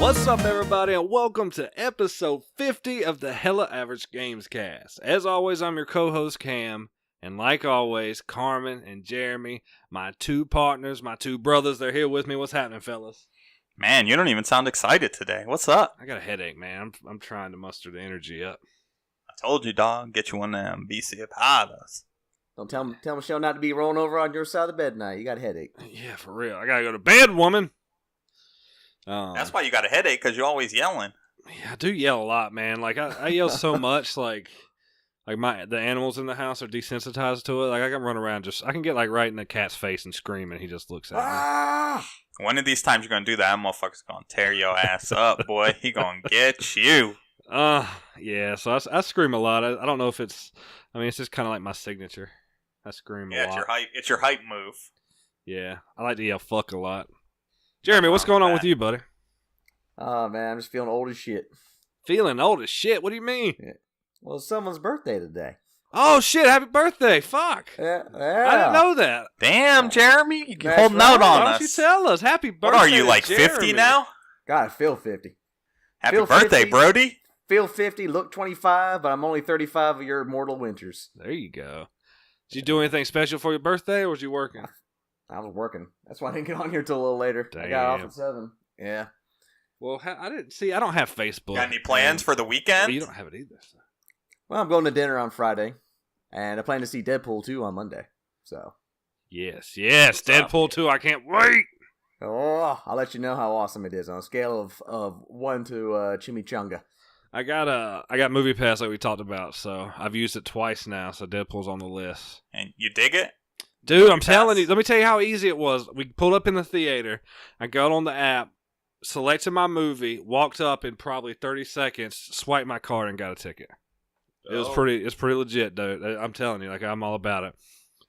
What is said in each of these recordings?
What's up, everybody, and welcome to episode 50 of the Hella Average Gamescast. As always, I'm your co-host, Cam, and like always, Carmen and Jeremy, my two partners, my two brothers, they're here with me. What's happening, fellas? Man, you don't even sound excited today. What's up? I got a headache, man. I'm trying to muster the energy up. I told you, dog. Get you one of them BC Apadas. Don't tell Michelle not to be rolling over on your side of the bed now. You got a headache. Yeah, for real. I gotta go to bed, woman. That's why you got a headache, because you're always yelling. Yeah, I do yell a lot, man. Like, I yell so much, like the animals in the house are desensitized to it. Like, I can run around I can get, like, right in the cat's face and scream, and he just looks at me. One of these times you're going to do that, motherfucker's going to tear your ass up, boy. He going to get you. Yeah, so I scream a lot. I don't know if it's just kind of like my signature. I scream a lot. It's your hype move. Yeah, I like to yell fuck a lot. Jeremy, what's going on with you, buddy? Oh, man, I'm just feeling old as shit. Feeling old as shit? What do you mean? Yeah. Well, it's someone's birthday today. Oh, shit, happy birthday. Fuck. Yeah. I didn't know that. Damn, Jeremy, you holding right. out on Why us. don't you tell us? Happy birthday. What are you, like Jeremy. 50 now? God, I feel 50. Happy Feel birthday, 50. Brody. Feel 50, look 25, but I'm only 35 of your mortal winters. There you go. Did you do anything special for your birthday, or was you working? I was working. That's why I didn't get on here till a little later. Damn. I got off at 7. Yeah. Well, I don't have Facebook. Got any plans for the weekend? Well, you don't have it either. So. Well, I'm going to dinner on Friday, and I plan to see Deadpool 2 on Monday. So. Yes, Deadpool 2. I can't wait. Oh, I'll let you know how awesome it is on a scale of 1 to chimichanga. I got Movie Pass like we talked about, so I've used it twice now, so Deadpool's on the list. And you dig it? Dude, I'm telling you, let me tell you how easy it was. We pulled up in the theater, I got on the app, selected my movie, walked up in probably 30 seconds, swiped my card, and got a ticket. It's pretty legit, dude. I'm telling you, like, I'm all about it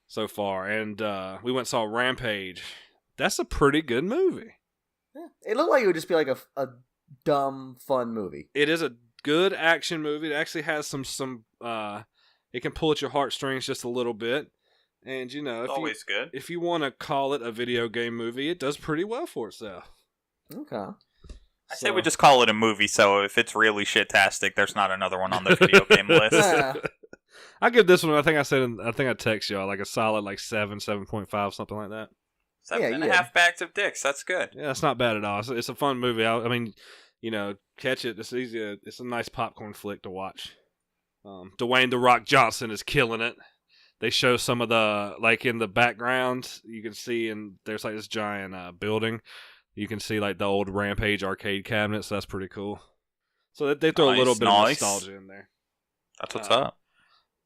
so far. And we went and saw Rampage. That's a pretty good movie. Yeah. It looked like it would just be like a dumb, fun movie. It is a good action movie. It actually has some it can pull at your heartstrings just a little bit. And, you know, Always good. If you want to call it a video game movie, it does pretty well for itself. Okay. I say we just call it a movie, so if it's really shit-tastic, there's not another one on the video game list. I give this one, I think I text y'all, like a solid like 7.5, something like that. 7.5 bags of dicks, that's good. Yeah, it's not bad at all. It's a fun movie. I mean, you know, catch it. It's easy. It's a nice popcorn flick to watch. Dwayne "The Rock" Johnson is killing it. They show some of the, like, in the background, you can see, and there's like this giant building. You can see like the old Rampage arcade cabinets. So that's pretty cool. So they throw a little bit of nostalgia in there. That's what's up.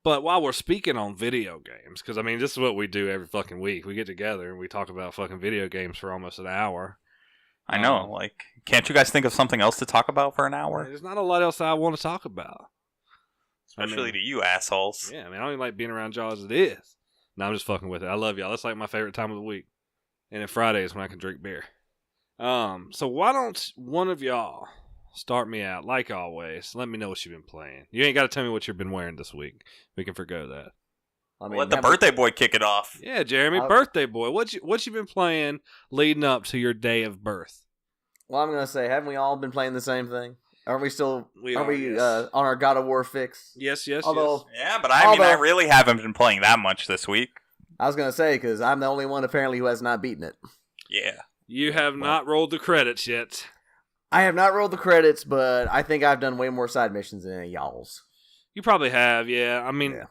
But while we're speaking on video games, because I mean, this is what we do every fucking week. We get together and we talk about fucking video games for almost an hour. I know. Like, can't you guys think of something else to talk about for an hour? There's not a lot else I want to talk about. Especially to you assholes. Yeah, I mean, I don't even like being around y'all as it is. No, I'm just fucking with it. I love y'all. That's like my favorite time of the week. And then Friday is when I can drink beer. So why don't one of y'all start me out, like always. Let me know what you've been playing. You ain't got to tell me what you've been wearing this week. We can forgo that. I mean, let the birthday boy kick it off. Yeah, Jeremy, birthday boy. What you been playing leading up to your day of birth? Well, I'm going to say, haven't we all been playing the same thing? Aren't we still yes. on our God of War fix? Yes. Although, yeah, but I really haven't been playing that much this week. I was going to say, because I'm the only one apparently who has not beaten it. Yeah. You have not rolled the credits yet. I have not rolled the credits, but I think I've done way more side missions than y'all's. You probably have, yeah. I mean,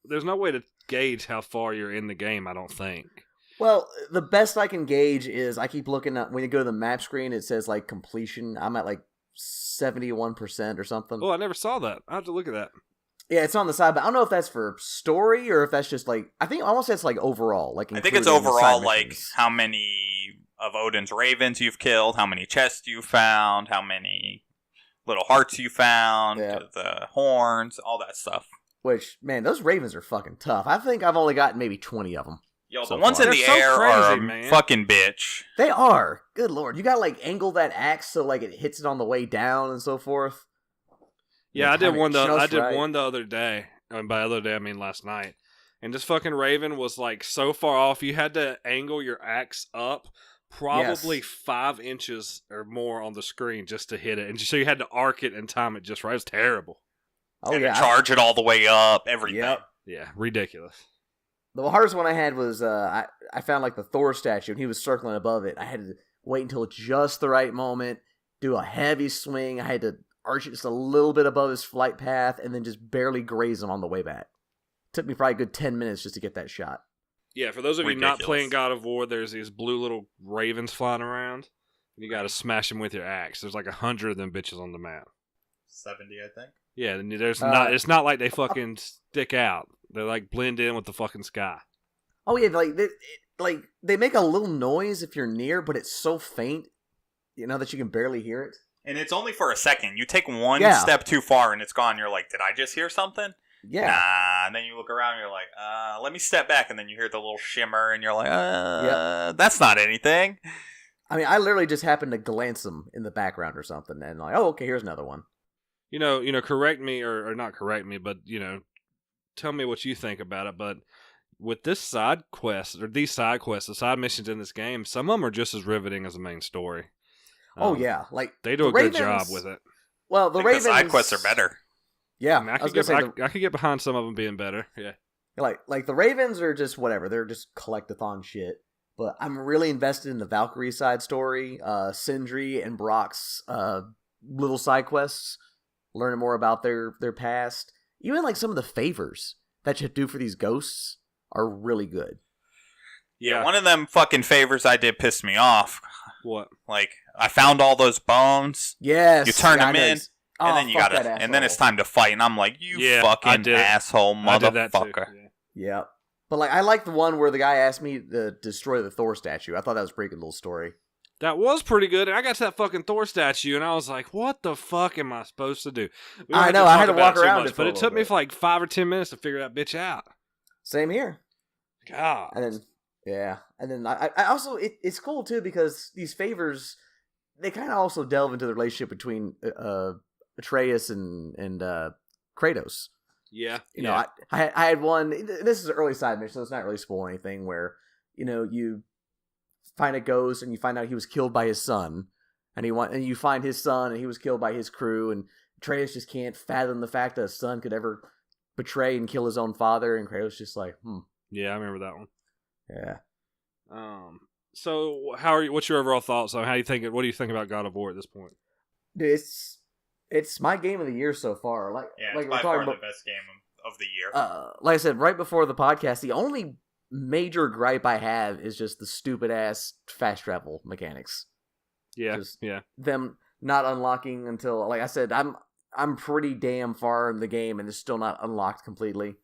there's no way to gauge how far you're in the game, I don't think. Well, the best I can gauge is I keep looking at, when you go to the map screen, it says, like, completion. I'm at, like, 71% or something. Oh, I never saw that. I have to look at that. Yeah, it's on the side, but I don't know if that's for story or if that's just, like, I think almost it's, like, overall. Like, I think it's overall, like, how many of Odin's ravens you've killed, how many chests you found, how many little hearts you found, the horns, all that stuff. Which, man, those ravens are fucking tough. I think I've only gotten maybe 20 of them. Yo, the ones in the air are a fucking bitch. They are. Good lord. You gotta, like, angle that axe so, like, it hits it on the way down and so forth. Yeah, I did one the other day. And by other day, I mean last night. And this fucking raven was, like, so far off, you had to angle your axe up probably 5 inches or more on the screen just to hit it, and so you had to arc it and time it just right. It was terrible. Oh and yeah, charge it all the way up, everything. Yep. Yeah, ridiculous. The hardest one I had was I found like the Thor statue, and he was circling above it. I had to wait until just the right moment, do a heavy swing. I had to arch it just a little bit above his flight path, and then just barely graze him on the way back. Took me probably a good 10 minutes just to get that shot. Yeah, for those of you not playing God of War, there's these blue little ravens flying around. And you got to smash them with your axe. There's like 100 of them bitches on the map. 70, I think. Yeah, and there's not. It's not like they fucking stick out. They like blend in with the fucking sky. Oh yeah, they make a little noise if you're near, but it's so faint, that you can barely hear it. And it's only for a second. You take one step too far, and it's gone. You're like, did I just hear something? Yeah. Nah, and then you look around and you're like, let me step back, and then you hear the little shimmer, and you're like, that's not anything. I mean, I literally just happened to glance them in the background or something, and like, oh, okay, here's another one. Correct me or not correct me, but tell me what you think about it. But with this side quest or these side quests, the side missions in this game, some of them are just as riveting as the main story. Oh yeah, like they do a good job with it. Well, the Ravens side quests are better. Yeah, I could get behind some of them being better. Yeah, like the Ravens are just whatever. They're just collectathon shit. But I'm really invested in the Valkyrie side story, Sindri and Brock's little side quests, learning more about their past. Even like some of the favors that you do for these ghosts are really good. Yeah, one of them fucking favors I did pissed me off. What? Like, I found all those bones. Yes. You turn them in. And then you gotta, and then it's time to fight, and I'm like, you fucking asshole motherfucker. Yeah. But like, I like the one where the guy asked me to destroy the Thor statue. I thought that was a pretty good little story. That was pretty good, and I got to that fucking Thor statue, and I was like, what the fuck am I supposed to do? I know, I had to walk around it but it took me for like 5 or 10 minutes to figure that bitch out. Same here. God. And then, I also, it's cool too, because these favors, they kind of also delve into the relationship between Atreus and Kratos. Yeah. I had one, this is an early side mission, so it's not really spoiling anything, where, you find a ghost and you find out he was killed by his son, and you find his son and he was killed by his crew, and Atreus just can't fathom the fact that a son could ever betray and kill his own father, and Kratos just like, Yeah, I remember that one. Yeah. So what's your overall thoughts on what do you think about God of War at this point? Dude, it's my game of the year so far. Like it's by far the best game of the year. Like I said right before the podcast, the only major gripe I have is just the stupid ass fast travel mechanics. Yeah, just them not unlocking until, like I said, I'm pretty damn far in the game and it's still not unlocked completely.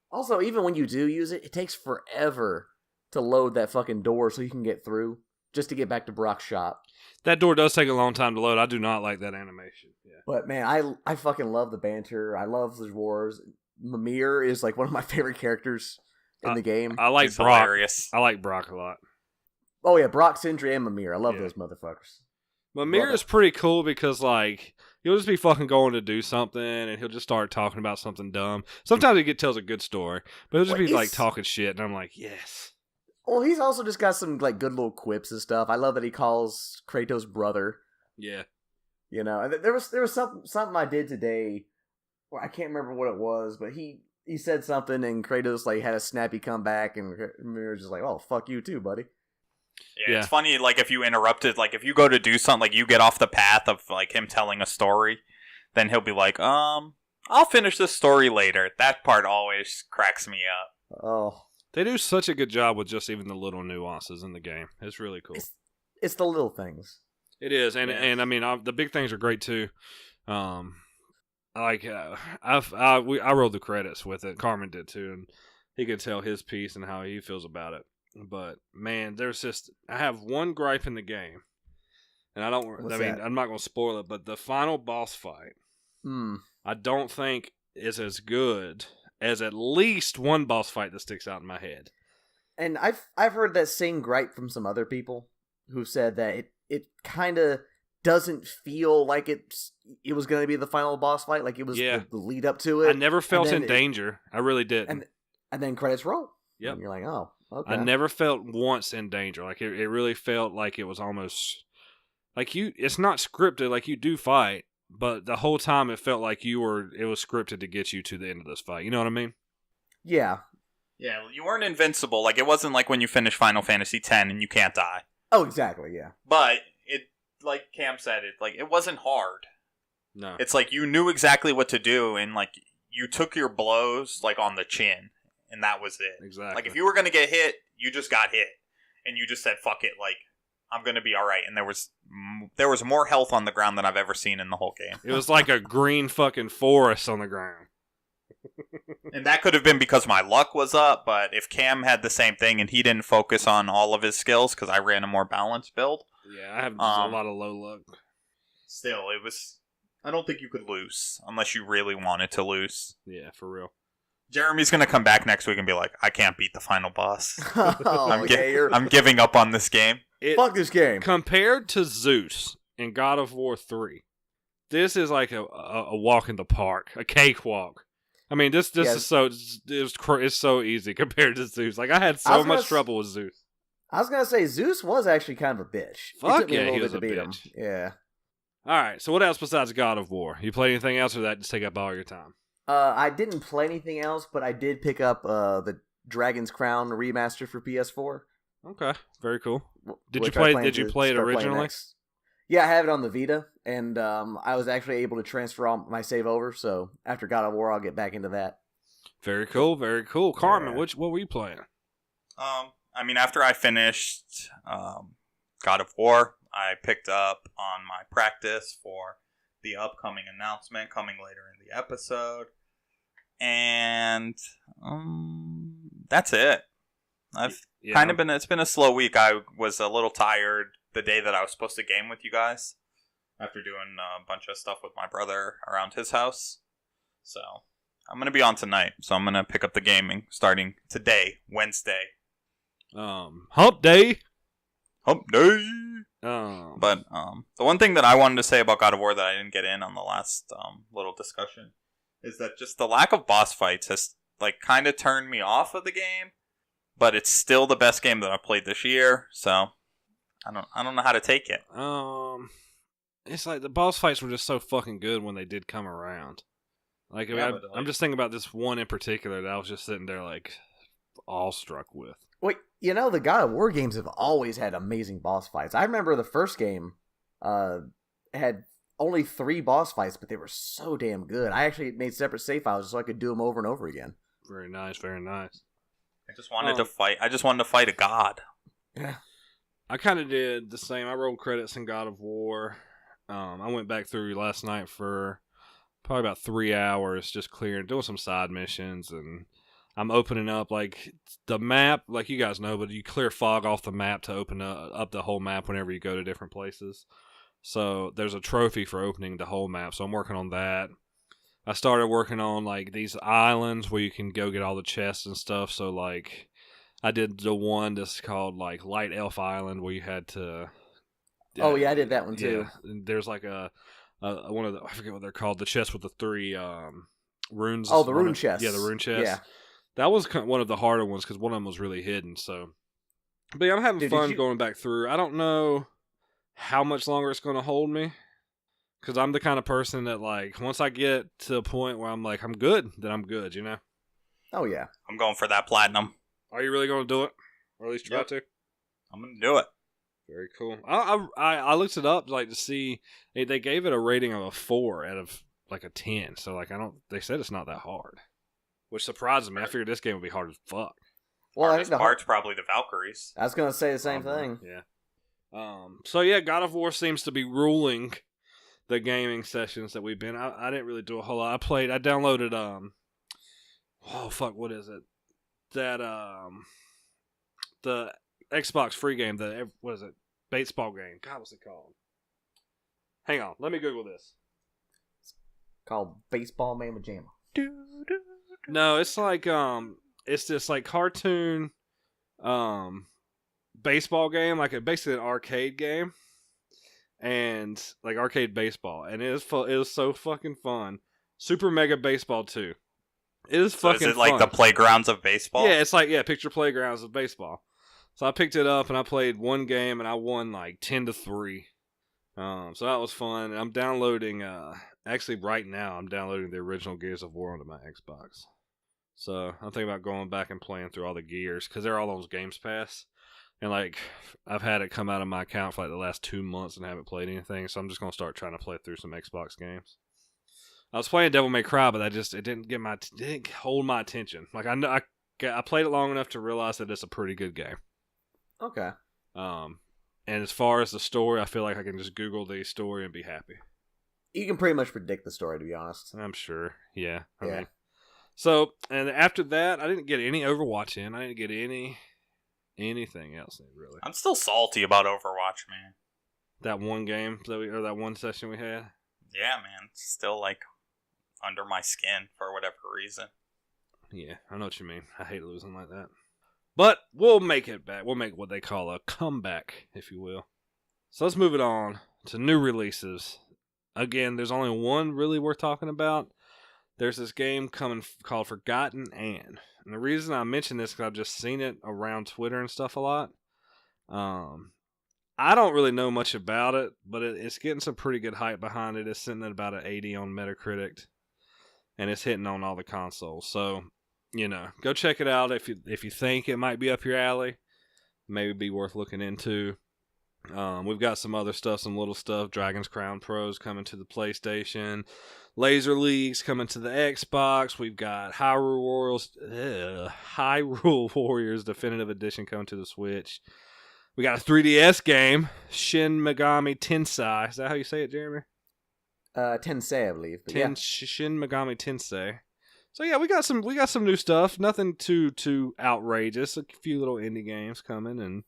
Also, even when you do use it, it takes forever to load that fucking door so you can get through, just to get back to Brock's shop. That door does take a long time to load. I do not like that animation. Yeah. But man, I fucking love the banter. I love the wars. Mimir is like one of my favorite characters in the game. I like Brock. Hilarious. I like Brock a lot. Oh yeah, Brock, Sindri, and Mimir. I love those motherfuckers. Mimir is pretty cool because like he'll just be fucking going to do something and he'll just start talking about something dumb. Sometimes he tells a good story, but he'll just be like talking shit, and I'm like, yes. Well, he's also just got some like good little quips and stuff. I love that he calls Kratos brother. Yeah. There was something I did today. Well, I can't remember what it was, but he said something and Kratos like had a snappy comeback, and Mimir was just like, "Oh, fuck you too, buddy." Yeah, it's funny, like, if you interrupted, like, if you go to do something, like, you get off the path of, like, him telling a story, then he'll be like, I'll finish this story later. That part always cracks me up. Oh. They do such a good job with just even the little nuances in the game. It's really cool. It's the little things. It is, and I mean, the big things are great, too. I wrote the credits with it. Carmen did, too, and he could tell his piece and how he feels about it. But man, I have one gripe in the game, and I'm not going to spoil it, but the final boss fight, I don't think is as good as at least one boss fight that sticks out in my head. And I've heard that same gripe from some other people who said that it kind of doesn't feel like it was going to be the final boss fight, like it was the lead up to it. I never felt in danger. I really didn't. And then credits roll. Yep. And you're like, oh, okay. I never felt once in danger. Like it really felt like it was almost like it's not scripted. Like you do fight, but the whole time it felt like it was scripted to get you to the end of this fight. You know what I mean? Yeah. Yeah, you weren't invincible. Like, it wasn't like when you finish Final Fantasy X and you can't die. Oh, exactly, yeah. But it, like Cam said, it wasn't hard. No. It's like you knew exactly what to do, and like you took your blows like on the chin, and that was it. Exactly. Like if you were gonna get hit, you just got hit, and you just said, "Fuck it," like I'm gonna be all right. And there was more health on the ground than I've ever seen in the whole game. It was like a green fucking forest on the ground. And that could have been because my luck was up, but if Cam had the same thing and he didn't focus on all of his skills because I ran a more balanced build. Yeah, I have a lot of low luck. Still, I don't think you could lose unless you really wanted to lose. Yeah, for real. Jeremy's going to come back next week and be like, I can't beat the final boss. Oh, I'm giving up on this game. Fuck this game. Compared to Zeus in God of War 3, this is like a walk in the park, a cakewalk. I mean, this is it's so easy compared to Zeus. Like I had so much trouble with Zeus. I was gonna say Zeus was actually kind of a bitch. Fuck it took me yeah, a little he bit was to a beat bitch. him. Yeah. All right. So what else besides God of War? You play anything else, or that just take up all your time? I didn't play anything else, but I did pick up the Dragon's Crown remaster for PS4. Okay, very cool. Did which you I play? plan Did you to play it start playing originally? next. Yeah, I have it on the Vita, and I was actually able to transfer all my save over. So after God of War, I'll get back into that. Very cool. Very cool. Carmen, Yeah. what were you playing? I mean, after I finished God of War, I picked up on my practice for the upcoming announcement coming later in the episode. And that's it. I've it's been a slow week. I was a little tired the day that I was supposed to game with you guys after doing a bunch of stuff with my brother around his house. So I'm going to be on tonight. So I'm going to pick up the gaming starting today, Wednesday. Hump Day. Hump Day. But the one thing that I wanted to say about God of War that I didn't get in on the last little discussion is that just the lack of boss fights has like kind of turned me off of the game. But it's still the best game that I've played this year, so I don't know how to take it. It's like the boss fights were just so fucking good when they did come around. Like, I'm just thinking about this one in particular that I was just sitting there like awestruck with. Wait, the God of War games have always had amazing boss fights. I remember the first game had only 3 boss fights, but they were so damn good. I actually made separate save files so I could do them over and over again. Very nice, very nice. I just wanted to fight. I just wanted to fight a god. Yeah. I kind of did the same. I rolled credits in God of War. I went back through last night for probably about 3 hours, just doing some side missions, and I'm opening up like the map, like you guys know, but you clear fog off the map to open up the whole map whenever you go to different places. So there's a trophy for opening the whole map. So I'm working on that. I started working on like these islands where you can go get all the chests and stuff. So like I did the one that's called like Light Elf Island where you had to. Oh yeah, I did that one too. Yeah, and there's like a one of the, I forget what they're called, the chest with the 3 runes. Oh, the rune chests. Yeah, the rune chests. Yeah, that was one of the harder ones because one of them was really hidden. So, but yeah, I'm having fun going back through. I don't know how much longer it's going to hold me. Because I'm the kind of person that, like, once I get to a point where I'm like, I'm good, then I'm good, you know? Oh, yeah. I'm going for that platinum. Are you really going to do it? Or at least try to? I'm going to do it. Very cool. I looked it up, like, to see. They gave it a rating of a 4 out of, like, a 10. So, like, they said it's not that hard. Which surprises me. I figured this game would be hard as fuck. Well, hardest part's probably the Valkyries. I was going to say the same thing. Yeah. So, yeah, God of War seems to be ruling the gaming sessions that we've been. I didn't really do a whole lot. I downloaded what is it? That the Xbox free game, what is it? Baseball game. God, what's it called? Hang on, let me Google this. It's called Baseball Mamma Jamma. No, it's like it's this like cartoon baseball game, like basically an arcade game. And like arcade baseball, and it was so fucking fun. Super Mega Baseball 2. It is So fucking is it like fun. the playgrounds of baseball? Yeah, it's like picture playgrounds of baseball. So I picked it up and I played one game and I won like 10-3. So that was fun. And I'm downloading. Actually, right now I'm downloading the original Gears of War onto my Xbox. So I'm thinking about going back and playing through all the Gears because they're all on Games Pass. And like I've had it come out of my account for like the last 2 months and haven't played anything. So I'm just gonna start trying to play through some Xbox games. I was playing Devil May Cry, but it didn't hold my attention. Like I played it long enough to realize that it's a pretty good game. Okay. And as far as the story, I feel like I can just Google the story and be happy. You can pretty much predict the story, to be honest. I'm sure. Yeah. I Yeah. mean, so, and after that, I didn't get any Overwatch in. I didn't get anything else in, really. I'm still salty about Overwatch, man. That one game or that one session we had. Yeah, man. It's still like under my skin for whatever reason. Yeah, I know what you mean. I hate losing like that. But we'll make it back. We'll make what they call a comeback, if you will. So let's move it on to new releases. Again, there's only one really worth talking about. There's this game coming called Forgotten Anne. And the reason I mention this is because I've just seen it around Twitter and stuff a lot. I don't really know much about it, but it's getting some pretty good hype behind it. It's sitting at about an 80 on Metacritic. And it's hitting on all the consoles. So, go check it out if you think it might be up your alley. Maybe be worth looking into. We've got some other stuff, some little stuff. Dragon's Crown Pros coming to the PlayStation. Laser Leagues coming to the Xbox. We've got Hyrule Warriors Definitive Edition coming to the Switch. We got a 3DS game, Shin Megami Tensei. Is that how you say it, Jeremy? Tensei, I believe. But Shin Megami Tensei. So yeah, we got some new stuff. Nothing too outrageous. A few little indie games coming, and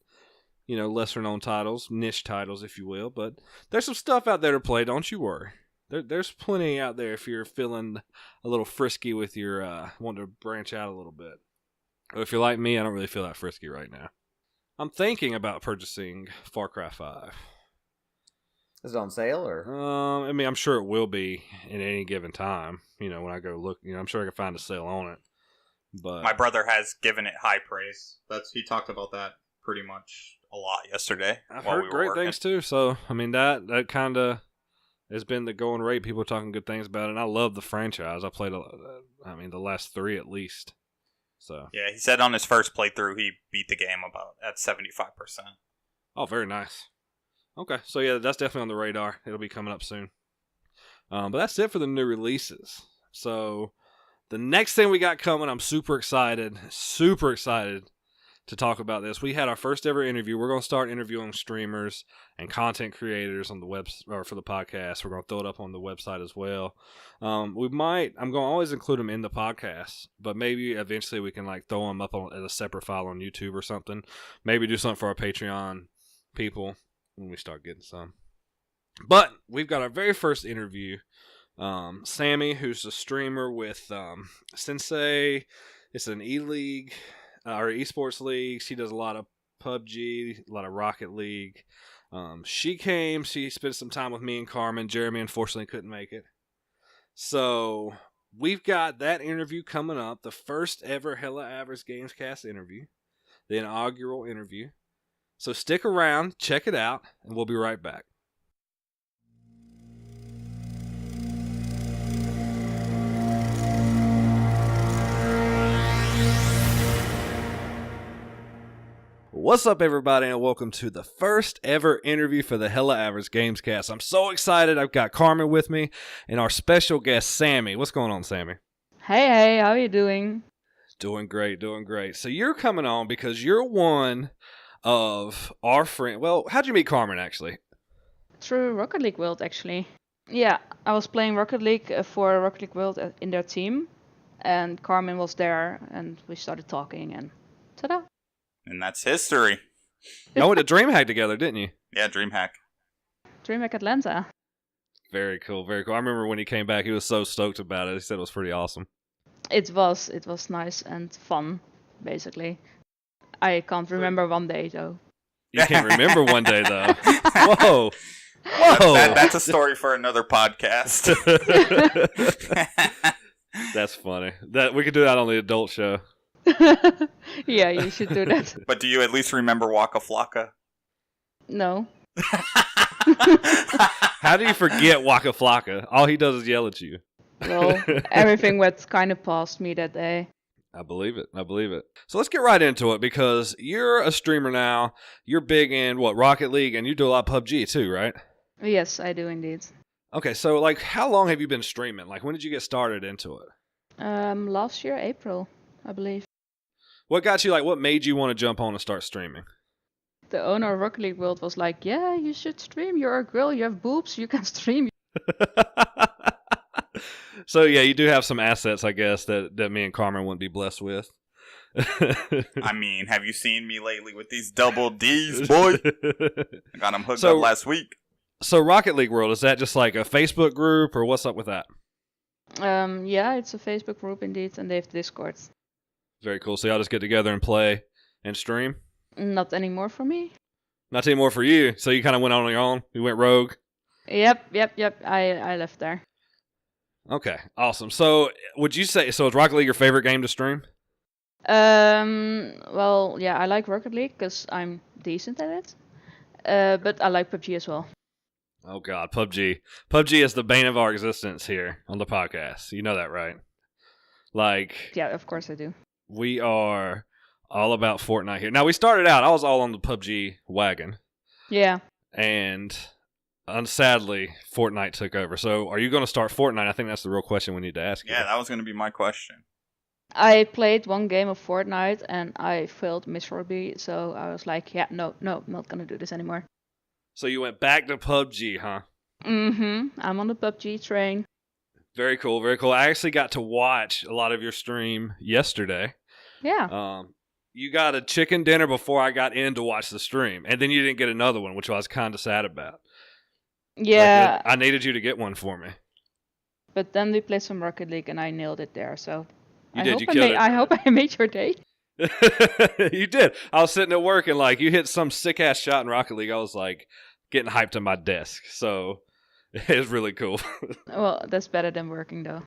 lesser known titles, niche titles, if you will. But there's some stuff out there to play. Don't you worry. There's plenty out there if you're feeling a little frisky with your wanting to branch out a little bit. Or if you're like me, I don't really feel that frisky right now. I'm thinking about purchasing Far Cry 5. Is it on sale or? I mean, I'm sure it will be at any given time. When I go look, I'm sure I can find a sale on it. But my brother has given it high praise. He talked about that pretty much a lot yesterday. I've heard great things too. So I mean, that kind of has been the going rate. People are talking good things about it. And I love the franchise. I played the last 3 at least. So yeah, he said on his first playthrough he beat the game about at 75%. Oh, very nice. Okay, so yeah, that's definitely on the radar. It'll be coming up soon. But that's it for the new releases. So the next thing we got coming, I'm super excited to talk about this. We had our first ever interview. We're going to start interviewing streamers and content creators on the web or for the podcast. We're going to throw it up on the website as well. I'm going to always include them in the podcast, but maybe eventually we can throw them up as a separate file on YouTube or something. Maybe do something for our Patreon people when we start getting some. But we've got our very first interview. Sammy, who's a streamer with Sensei. It's an E-League. Or esports league. She does a lot of PUBG, a lot of Rocket League. She spent some time with me and Carmen. Jeremy unfortunately couldn't make it. So we've got that interview coming up. The first ever Hella Average Gamescast interview. The inaugural interview. So stick around, check it out, and we'll be right back. What's up, everybody, and welcome to the first ever interview for the Hella Average Gamescast. I'm so excited. I've got Carmen with me and our special guest, Sammy. What's going on, Sammy? Hey, how are you doing? Doing great. So you're coming on because you're one of our friends. Well, how'd you meet Carmen, actually? Through Rocket League World, actually. Yeah, I was playing Rocket League for Rocket League World in their team, and Carmen was there, and we started talking, and ta-da! And that's history. Y'all went to DreamHack together, didn't you? Yeah, DreamHack. DreamHack Atlanta. Very cool. I remember when he came back, he was so stoked about it. He said it was pretty awesome. It was nice and fun, basically. I can't remember one day, though. You can't remember one day, though. Whoa. That's a story for another podcast. That's funny. That we could do that on the adult show. Yeah, you should do that. But do you at least remember Waka Flocka? No. How do you forget Waka Flocka? All he does is yell at you. Well, everything went kind of past me that day. I believe it. So let's get right into it because you're a streamer now. You're big in, Rocket League, and you do a lot of PUBG too, right? Yes, I do indeed. Okay, so, how long have you been streaming? When did you get started into it? Last year, April, I believe. What got you, what made you want to jump on and start streaming? The owner of Rocket League World was like, yeah, you should stream. You're a girl, you have boobs, you can stream. So, yeah, you do have some assets, I guess, that me and Carmen wouldn't be blessed with. I mean, have you seen me lately with these double D's, boy? I got them hooked up last week. So, Rocket League World, is that just a Facebook group, or what's up with that? Yeah, it's a Facebook group indeed, and they have Discord. Very cool. So, y'all just get together and play and stream? Not anymore for me. Not anymore for you. So, you kind of went on your own? You went rogue? Yep. I left there. Okay, awesome. So, would you say, is Rocket League your favorite game to stream? Well, yeah, I like Rocket League because I'm decent at it. But I like PUBG as well. Oh God, PUBG. PUBG is the bane of our existence here on the podcast. You know that, right? Yeah, of course I do. We are all about Fortnite here. Now, we started out, I was all on the PUBG wagon. Yeah. And sadly, Fortnite took over. So, are you going to start Fortnite? I think that's the real question we need to ask you. Yeah, that was going to be my question. I played one game of Fortnite and I failed miserably, so I was like, yeah, no, I'm not gonna do this anymore. So you went back to PUBG, huh? Mm-hmm. I'm on the PUBG train. Very cool, very cool. I actually got to watch a lot of your stream yesterday. Yeah. You got a chicken dinner before I got in to watch the stream, and then you didn't get another one, which I was kind of sad about. Yeah. I needed you to get one for me. But then we played some Rocket League and I nailed it there, so... You did, you killed it. I hope I made your day. You did. I was sitting at work and you hit some sick ass shot in Rocket League. I was getting hyped on my desk. So it was really cool. Well, that's better than working though.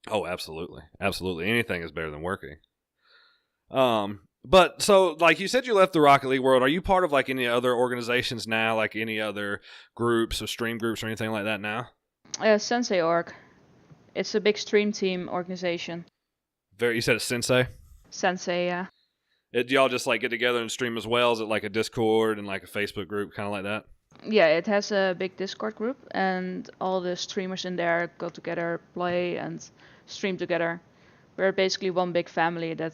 Oh, absolutely. Absolutely. Anything is better than working. But so you said you left the Rocket League world. Are you part of any other organizations now, any other groups or stream groups or anything like that now? Sensei Org. It's a big stream team organization. You said it's Sensei? Sensei, yeah. Do y'all just get together and stream as well? Is it a Discord and a Facebook group, kind of like that? Yeah, it has a big Discord group, and all the streamers in there go together, play, and stream together. We're basically one big family that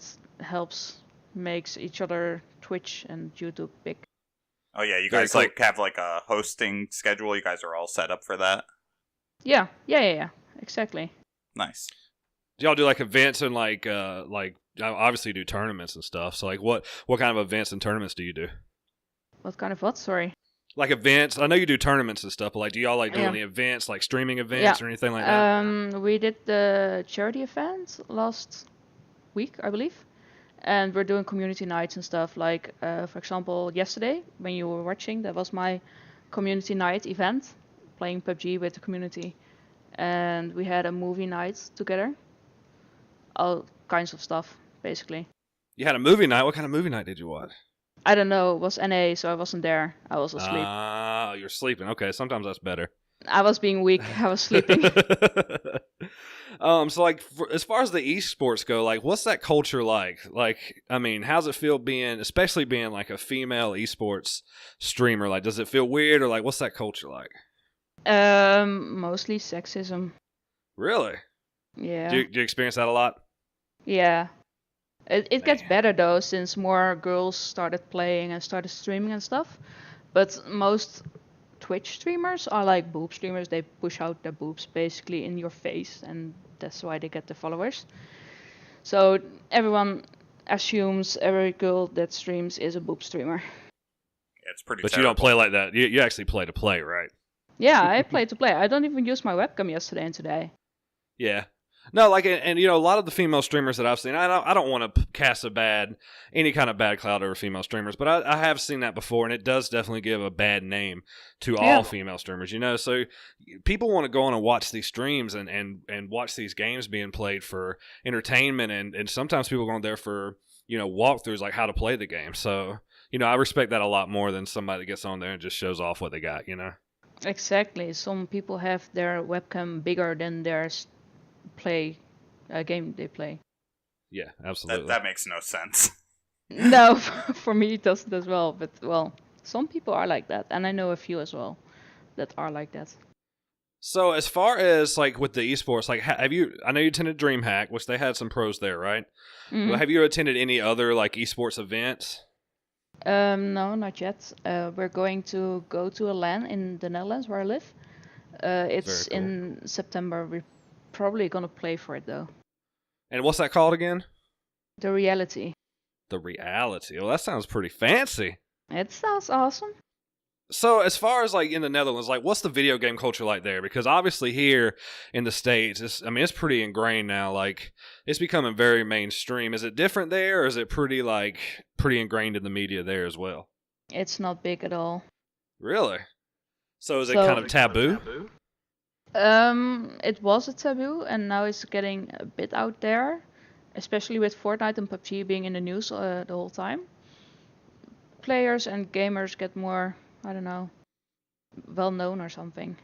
makes each other Twitch and YouTube big. Oh yeah, you guys have a hosting schedule. You guys are all set up for that. Yeah, exactly. Nice. Do y'all do events and obviously you do tournaments and stuff. So what kind of events and tournaments do you do? What kind of what? Sorry. Events. I know you do tournaments and stuff, but do y'all do any events, streaming events or anything like that? We did the charity event last week, I believe, and we're doing community nights and stuff. For example, yesterday when you were watching, that was my community night event, playing PUBG with the community, and we had a movie night together. All kinds of stuff, basically. You had a movie night? What kind of movie night did you watch? I don't know. It was NA, so I wasn't there. I was asleep. You're sleeping. Okay, sometimes that's better. I was being weak. I was sleeping. So as far as the esports go, what's that culture like? How's it feel especially being a female esports streamer? Does it feel weird or what's that culture like? Mostly sexism. Really? Yeah. Do you experience that a lot? Yeah. It gets better though, since more girls started playing and started streaming and stuff. But most Twitch streamers are boob streamers. They push out their boobs basically in your face, and that's why they get the followers. So everyone assumes every girl that streams is a boob streamer. Yeah, it's pretty. But terrible. You don't play like that. You actually play to play, right? Yeah, I play to play. I don't even use my webcam yesterday and today. Yeah. No, like, and you know, a lot of the female streamers that I've seen, I don't want to cast any kind of bad cloud over female streamers, but I have seen that before, and it does definitely give a bad name to all female streamers, you know. So people want to go on and watch these streams and watch these games being played for entertainment, and sometimes people go on there for, you know, walkthroughs like how to play the game. So, you know, I respect that a lot more than somebody that gets on there and just shows off what they got, you know. Exactly. Some people have their webcam bigger than their game they play. Yeah, absolutely. That makes no sense. No, for me it doesn't as well. But well, some people are like that, and I know a few as well that are like that. So as far as like with the esports, like have you? I know you attended DreamHack, which they had some pros there, right? Mm-hmm. Well, have you attended any other like esports events? No, not yet. We're going to go to a LAN in the Netherlands where I live. It's Very cool. in September. We're probably gonna play for it though. And what's that called again? The Reality. The Reality. Well, that sounds pretty fancy. It sounds awesome. So as far as like in the Netherlands, like what's the video game culture like there? Because obviously here in the States, it's pretty ingrained now. Like it's becoming very mainstream. Is it different there, or is it pretty ingrained in the media there as well? It's not big at all. Really? So is it kind of taboo? It was a taboo, and now it's getting a bit out there, especially with Fortnite and PUBG being in the news the whole time. Players and gamers get more, I don't know, well known or something.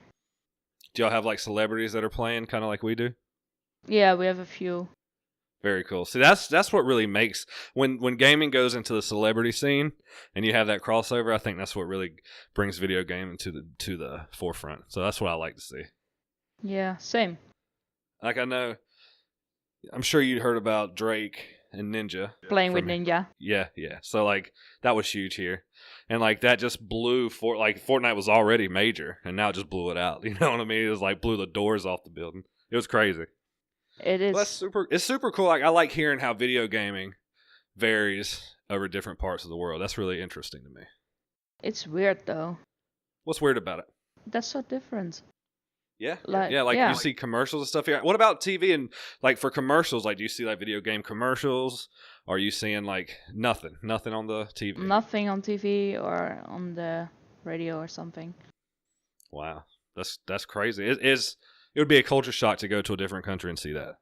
Do y'all have like celebrities that are playing, kind of like we do? Yeah, we have a few. Very cool. See, that's what really makes when gaming goes into the celebrity scene, and you have that crossover. I think that's what really brings video gaming to the forefront. So that's what I like to see. Yeah, same. Like I'm sure you'd heard about Drake and Ninja playing with Ninja. Yeah. So like that was huge here, and like that just blew Fortnite was already major, and now it just blew it out. You know what I mean? It was like blew the doors off the building. It was crazy. It is. Well, it's super cool. Like I like hearing how video gaming varies over different parts of the world. That's really interesting to me. It's weird though. What's weird about it? That's so different. Yeah, yeah. You see commercials and stuff here. What about TV and like for commercials? Like, do you see like video game commercials? Or are you seeing like nothing on the TV? Nothing on TV or on the radio or something. Wow, that's crazy. It would be a culture shock to go to a different country and see that.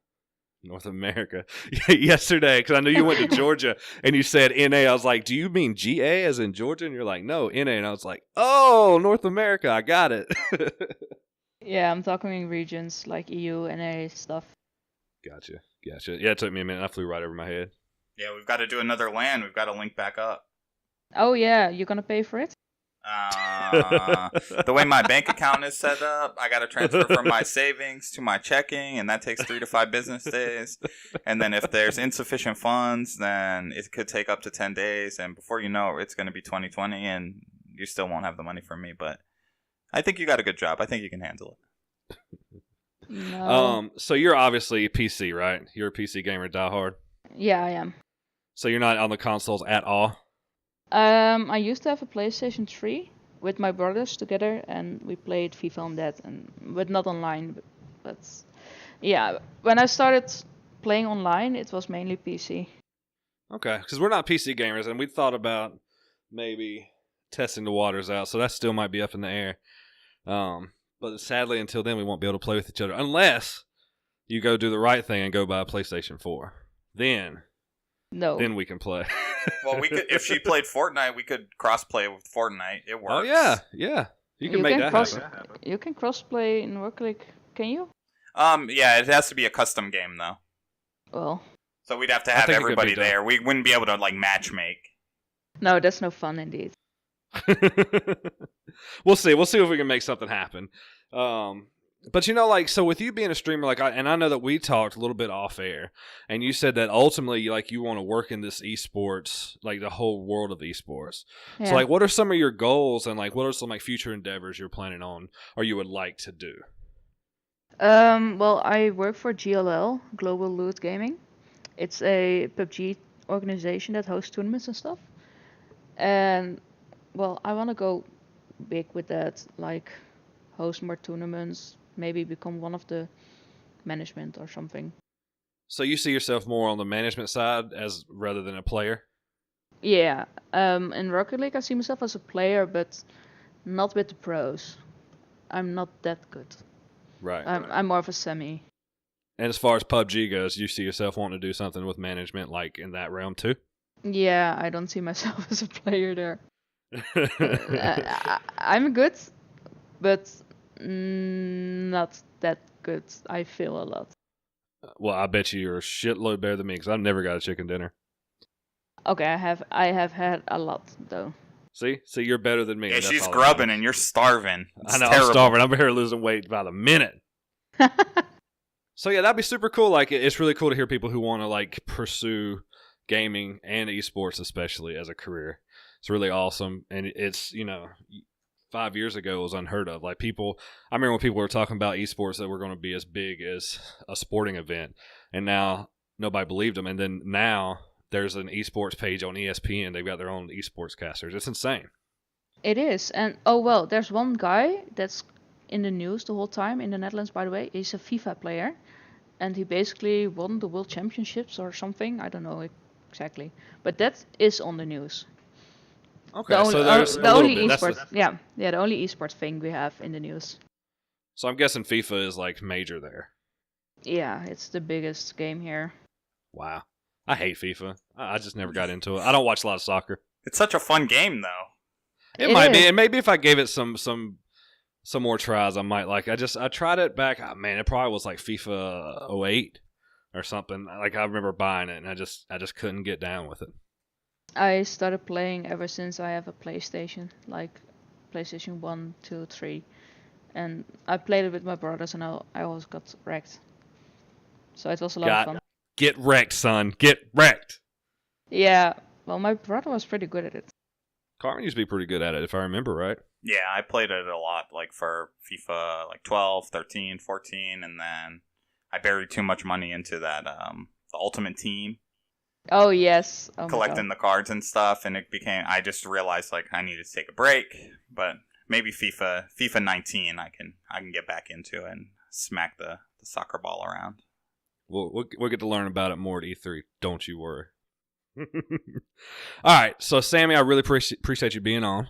North America. Yesterday, because I knew you went to Georgia and you said NA. I was like, do you mean GA as in Georgia? And you're like, no, NA. And I was like, oh, North America. I got it. Yeah, I'm talking regions like EU, NA stuff. Gotcha. Yeah, it took me a minute. I flew right over my head. Yeah, we've got to do another LAN. We've got to link back up. Oh yeah, you gonna pay for it? The way my bank account is set up, I got to transfer from my savings to my checking, and that takes 3 to 5 business days. And then if there's insufficient funds, then it could take up to 10 days. And before you know it, it's going to be 2020, and you still won't have the money from me. But I think you got a good job. I think you can handle it. No. So you're obviously PC, right? You're a PC gamer, diehard. Yeah, I am. So you're not on the consoles at all? I used to have a PlayStation 3 with my brothers together, and we played FIFA on that, but not online. But yeah, when I started playing online, it was mainly PC. Okay, because we're not PC gamers, and we thought about maybe testing the waters out, so that still might be up in the air. But sadly, until then, we won't be able to play with each other unless you go do the right thing and go buy a PlayStation 4. Then we can play. Well, we could if she played Fortnite, we could cross-play with Fortnite. It works. Oh yeah. You can make that happen. You can cross-play in Rocket League, can you? Yeah, it has to be a custom game though. Well. So we'd have to have everybody there. We wouldn't be able to like matchmake. No, that's no fun indeed. We'll see if we can make something happen. But you know, like, so with you being a streamer, like, I know that we talked a little bit off air, and you said that ultimately, like, you want to work in this esports, like the whole world of esports. Yeah. So, like, what are some of your goals, and like, what are some like future endeavors you're planning on, or you would like to do? Well, I work for GLL, Global Loot Gaming. It's a PUBG organization that hosts tournaments and stuff. And well, I want to go big with that, like host more tournaments, maybe become one of the management or something. So you see yourself more on the management side as rather than a player? Yeah. In Rocket League, I see myself as a player, but not with the pros. I'm not that good. Right. I'm more of a semi. And as far as PUBG goes, you see yourself wanting to do something with management, like in that realm too? Yeah, I don't see myself as a player there. I'm good, but not that good. I feel a lot. Well, I bet you're a shitload better than me because I've never got a chicken dinner. Okay, I have had a lot though. See, you're better than me. Yeah, and that's she's all that grubbing matters. and you're starving. It's I know, terrible. I'm starving. I'm here losing weight by the minute. So yeah, that'd be super cool. Like, it's really cool to hear people who want to like pursue gaming and esports, especially as a career. It's really awesome, and it's 5 years ago it was unheard of. Like I remember when people were talking about esports that were going to be as big as a sporting event, and now nobody believed them. And then now there's an esports page on ESPN. They've got their own esports casters. It's insane. It is, and oh well, there's one guy that's in the news the whole time in the Netherlands. By the way, he's a FIFA player, and he basically won the World Championships or something. I don't know exactly, but that is on the news. Okay, The only, so there's the a little only bit. That's esports, yeah, the only esports thing we have in the news. so I'm guessing FIFA is like major there. Yeah, it's the biggest game here. Wow. I hate FIFA. I just never got into it. I don't watch a lot of soccer. It's such a fun game, though. It might be, and maybe if I gave it some more tries, I might like. I tried it back. Oh, man, it probably was like FIFA 08 or something. Like I remember buying it, and I just couldn't get down with it. I started playing ever since I have a PlayStation, like PlayStation 1, 2, 3. And I played it with my brothers and I always got wrecked. So it was a lot of fun. Get wrecked, son. Get wrecked. Yeah, well, my brother was pretty good at it. Carmen used to be pretty good at it, if I remember right. Yeah, I played it a lot, like for FIFA, like 12, 13, 14, and then I buried too much money into that, the Ultimate Team. Oh, yes. Oh, collecting the cards and stuff, and I just realized, like, I needed to take a break, but maybe FIFA 19, I can get back into and smack the soccer ball around. We'll get to learn about it more at E3. Don't you worry. All right, so Sammy, I really appreciate you being on.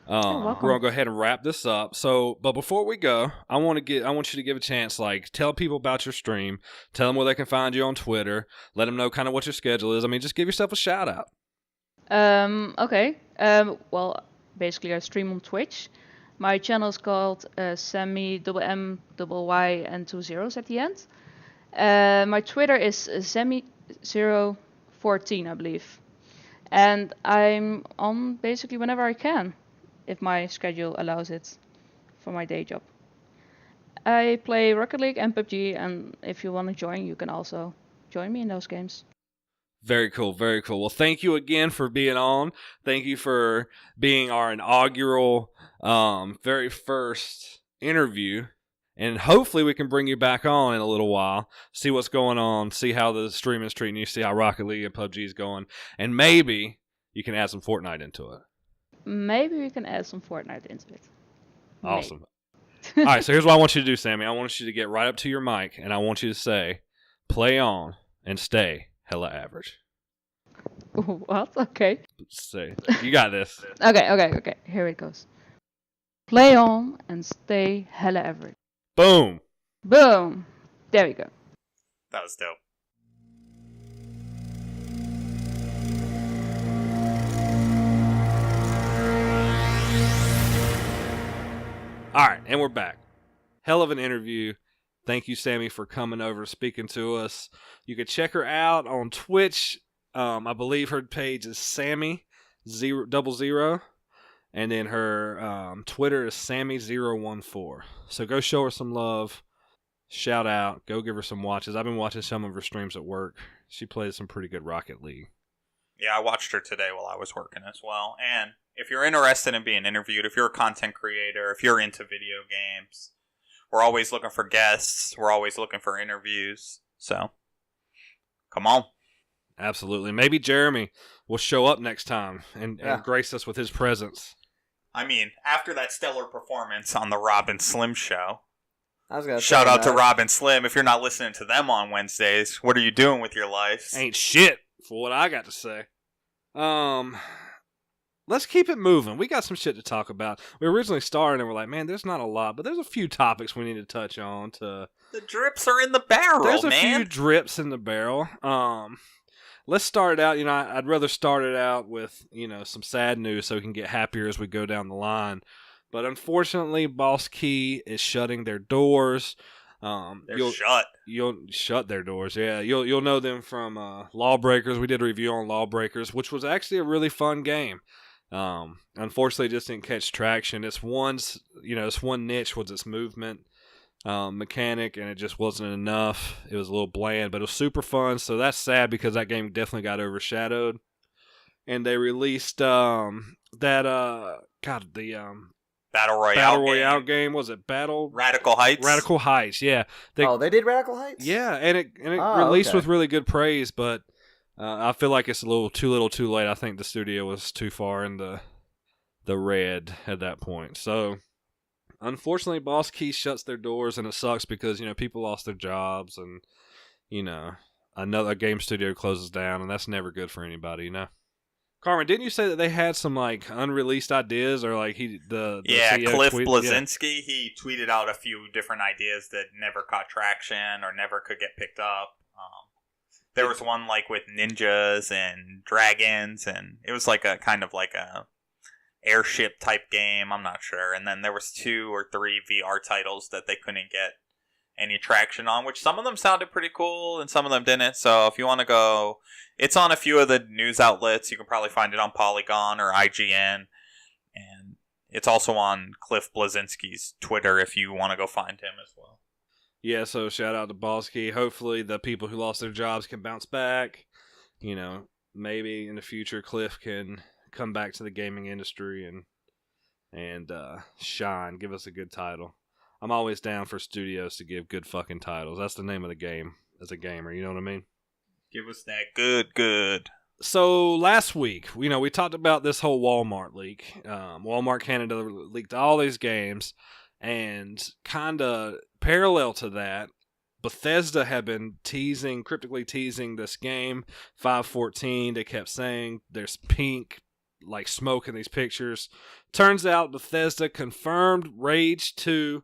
You're welcome. We're gonna go ahead and wrap this up. So, but before we go, I want you to give a chance, like, tell people about your stream, tell them where they can find you on Twitter, let them know kind of what your schedule is. I mean, just give yourself a shout out. Okay. Well, basically, I stream on Twitch. My channel is called Sammy MMY and 2 zeros at the end. My Twitter is Sammy014, I believe. And I'm on basically whenever I can, if my schedule allows it, for my day job. I play Rocket League and PUBG, and if you want to join, you can also join me in those games. Very cool, very cool. Well, thank you again for being on. Thank you for being our inaugural, very first interview. And hopefully we can bring you back on in a little while, see what's going on, see how the stream is treating you, see how Rocket League and PUBG is going, and maybe you can add some Fortnite into it. Maybe we can add some Fortnite into it. Awesome. All right, so here's what I want you to do, Sammy. I want you to get right up to your mic, and I want you to say, play on and stay hella average. What? Okay. Say, you got this. Okay. Here it goes. Play on and stay hella average. Boom. Boom. There we go. That was dope. All right, and we're back. Hell of an interview. Thank you, Sammy, for coming over, speaking to us. You can check her out on Twitch. I believe her page is Sammy00, and then her Twitter is Sammy014. So go show her some love. Shout out. Go give her some watches. I've been watching some of her streams at work. She plays some pretty good Rocket League. Yeah, I watched her today while I was working as well. And if you're interested in being interviewed, if you're a content creator, if you're into video games, we're always looking for guests. We're always looking for interviews. So, come on. Absolutely. Maybe Jeremy will show up next time and grace us with his presence. I mean, after that stellar performance on the Rob and Slim show. I was gonna Shout say, out to Rob and Slim. If you're not listening to them on Wednesdays, what are you doing with your lives? Ain't shit for what I got to say. Let's keep it moving. We got some shit to talk about. We originally started and we're like, man, there's not a lot, but there's a few topics we need to touch on. The drips are in the barrel, there's a man. few drips in the barrel. Let's start it out. I'd rather start it out with, some sad news so we can get happier as we go down the line. But unfortunately, Boss Key is shutting their doors. They're shut. You'll shut their doors. Yeah, you'll know them from Lawbreakers. We did a review on Lawbreakers, which was actually a really fun game. Unfortunately, it just didn't catch traction. It's one niche was its movement mechanic, and it just wasn't enough. It was a little bland, but it was super fun. So that's sad because that game definitely got overshadowed. And they released the Battle Royale game. Was it Radical Heights? Radical Heights, yeah. They did Radical Heights? Yeah, and it released with really good praise, but I feel like it's a little too late. I think the studio was too far in the red at that point. So, unfortunately, Boss Key shuts their doors, and it sucks because, people lost their jobs, and, another game studio closes down, and that's never good for anybody, Carmen, didn't you say that they had some unreleased ideas, or CEO Cliff Blazinski, he tweeted out a few different ideas that never caught traction or never could get picked up. There was one with ninjas and dragons, and it was a kind of a airship type game. I'm not sure. And then there was 2 or 3 VR titles that they couldn't get any traction on, which some of them sounded pretty cool and some of them didn't. So if you want to go, it's on a few of the news outlets. You can probably find it on Polygon or IGN, and it's also on Cliff Blazinski's Twitter if you want to go find him as well. Yeah, so shout out to Boss Key. Hopefully the people who lost their jobs can bounce back. Maybe in the future Cliff can come back to the gaming industry and shine, give us a good title. I'm always down for studios to give good fucking titles. That's the name of the game as a gamer, you know what I mean? Give us that good. So last week, we talked about this whole Walmart leak. Walmart Canada leaked all these games, and kind of parallel to that, Bethesda had been cryptically teasing this game, 514. They kept saying there's pink, smoke in these pictures. Turns out Bethesda confirmed Rage 2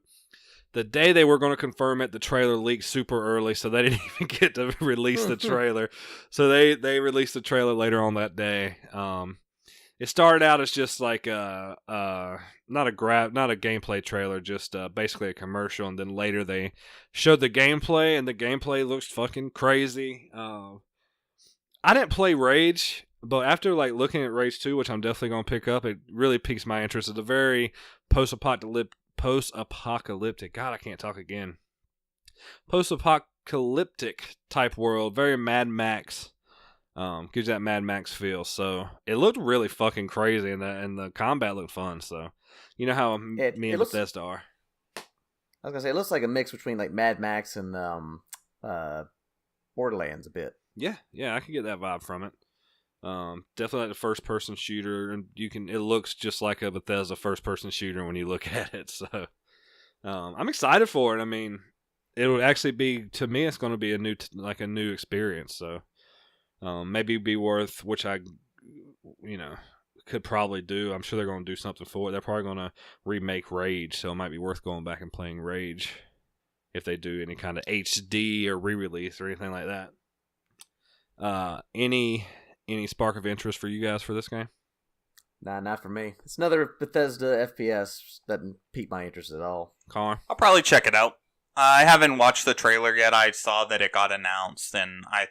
the day they were going to confirm it. The trailer leaked super early, so they didn't even get to release the trailer. So they released the trailer later on that day. It started out as just not a gameplay trailer, just basically a commercial, and then later they showed the gameplay, and the gameplay looks fucking crazy. I didn't play Rage, but after looking at Rage 2, which I'm definitely gonna pick up, it really piques my interest. It's a very post-apocalyptic. God, I can't talk again. Post-apocalyptic type world, very Mad Max. Gives that Mad Max feel. So it looked really fucking crazy, and the combat looked fun. So you know how me and Bethesda are. I was gonna say it looks like a mix between Mad Max and Borderlands a bit. Yeah, I can get that vibe from it. Definitely the first person shooter, and it looks just like a Bethesda first person shooter when you look at it. So I'm excited for it. I mean, it would actually be, to me, it's going to be a new experience. So maybe be worth, which I could probably do. I'm sure they're going to do something for it. They're probably going to remake Rage, so it might be worth going back and playing Rage if they do any kind of HD or re-release or anything like that. Any spark of interest for you guys for this game? Nah, not for me. It's another Bethesda FPS. Doesn't pique my interest at all. Colin? I'll probably check it out. I haven't watched the trailer yet. I saw that it got announced, and I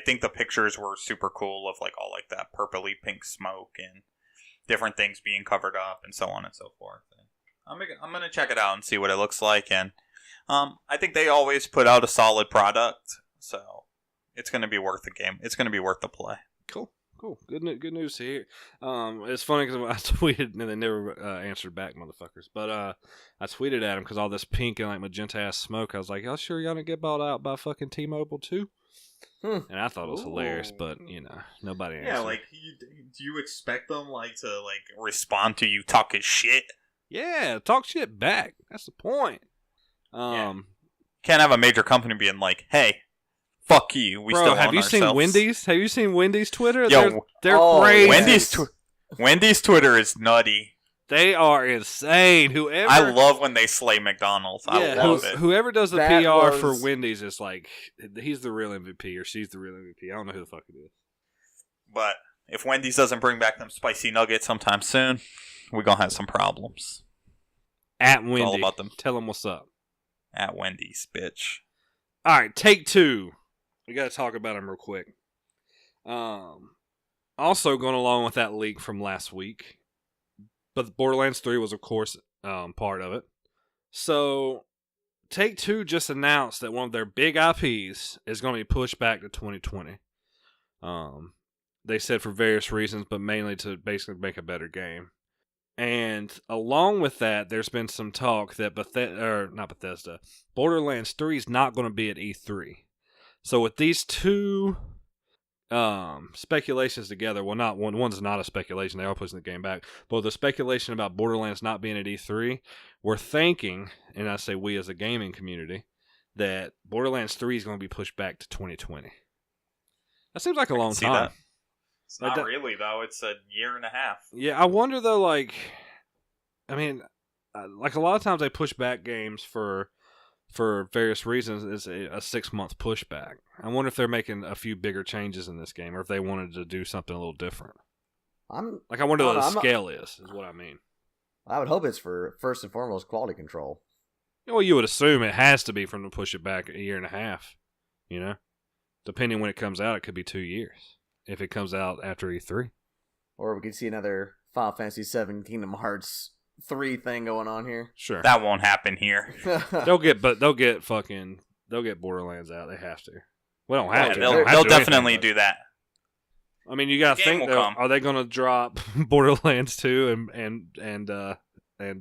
think the pictures were super cool of all that purpley pink smoke and different things being covered up and so on and so forth. And I'm gonna check it out and see what it looks like, and I think they always put out a solid product, so it's gonna be worth the game. It's gonna be worth the play. Cool. Good news here. It's funny because I tweeted and they never answered back, motherfuckers. But I tweeted at them because all this pink and magenta ass smoke. I was like, y'all sure y'all didn't get bought out by fucking T-Mobile too? And I thought it was hilarious, but nobody answered. Yeah, do you expect them to respond to you talking shit? Yeah, talk shit back. That's the point. Can't have a major company being like, "Hey, fuck you. We still have own you ourselves." seen Wendy's? Have you seen Wendy's Twitter? Yo, they're crazy. Wendy's Twitter is nutty. They are insane. Whoever I love when they slay McDonald's. I love it. Whoever does the PR for Wendy's is like, he's the real MVP or she's the real MVP. I don't know who the fuck it is. But if Wendy's doesn't bring back them spicy nuggets sometime soon, we're gonna have some problems. At Wendy's, all about them. Tell them what's up. At Wendy's, bitch. All right, Take-Two. We got to talk about them real quick. Also going along with that leak from last week, but Borderlands 3 was, of course, part of it. So, Take-Two just announced that one of their big IPs is going to be pushed back to 2020. They said for various reasons, but mainly to basically make a better game. And along with that, there's been some talk that Borderlands 3 is not going to be at E3. So with these two speculations together, well, not one's not a speculation, they are pushing the game back, but the speculation about Borderlands not being at E3, we're thinking, and I say we as a gaming community, that Borderlands 3 is going to be pushed back to 2020. That seems like a long time. That. It's not really, though. It's a year and a half. Yeah, I wonder, though, like a lot of times they push back games for various reasons. It's a 6-month pushback. I wonder if they're making a few bigger changes in this game, or if they wanted to do something a little different. I wonder what the scale is what I mean. I would hope it's for, first and foremost, quality control. Well, you would assume it has to be from to push it back a year and a half, you know? Depending when it comes out, it could be 2 years. If it comes out after E3. Or we could see another Final Fantasy VII Kingdom Hearts 3 thing going on here. Sure. That won't happen here. They'll get Borderlands out. They have to. We don't have to. They'll definitely do that. I mean, you gotta think though, are they gonna drop Borderlands 2 and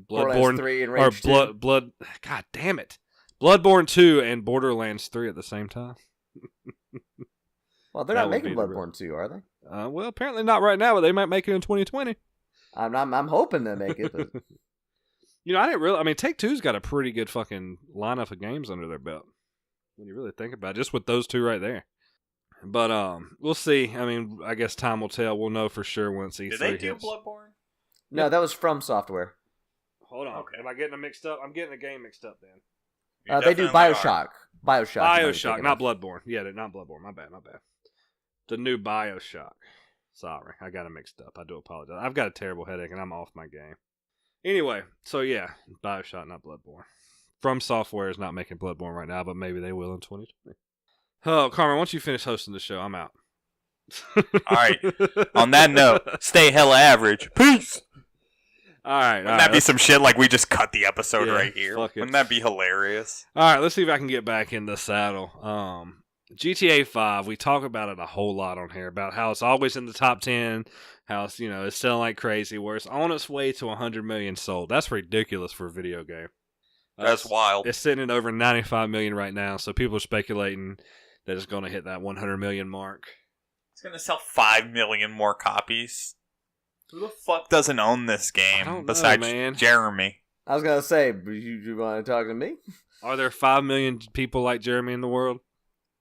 Bloodborne 3 and or Rage 2? Blood God damn it. Bloodborne 2 and Borderlands 3 at the same time? Well, they're not making Bloodborne 2, are they? Well, apparently not right now, but they might make it in 2020. I'm hoping they make it. But... Take-Two's got a pretty good fucking lineup of games under their belt. When you really think about it, just with those two right there. But we'll see. I mean, I guess time will tell. We'll know for sure once E3 hits. Did they do Bloodborne? No, that was From Software. Hold on. Okay. Am I getting them mixed up? I'm getting the game mixed up then. They do Bioshock. Bioshock, not Bloodborne. Yeah, not Bloodborne. My bad. The new Bioshock. Sorry, I got it mixed up. I do apologize. I've got a terrible headache and I'm off my game. Anyway, so yeah, Bioshock, not Bloodborne. From Software is not making Bloodborne right now, but maybe they will in 2020. Oh, Carmen, once you finish hosting the show, I'm out. Alright. On that note, stay hella average. Peace! Alright. Wouldn't that be some shit like we just cut the episode right here? Fuck it. Wouldn't that be hilarious? Alright, let's see if I can get back in the saddle. GTA 5, we talk about it a whole lot on here, about how it's always in the top 10, how it's, it's selling like crazy, where it's on its way to 100 million sold. That's ridiculous for a video game. That's wild. It's sitting at over 95 million right now, so people are speculating that it's going to hit that 100 million mark. It's going to sell 5 million more copies. Who the fuck doesn't own this game besides Jeremy? I was going to say, you want to talk to me? Are there 5 million people like Jeremy in the world?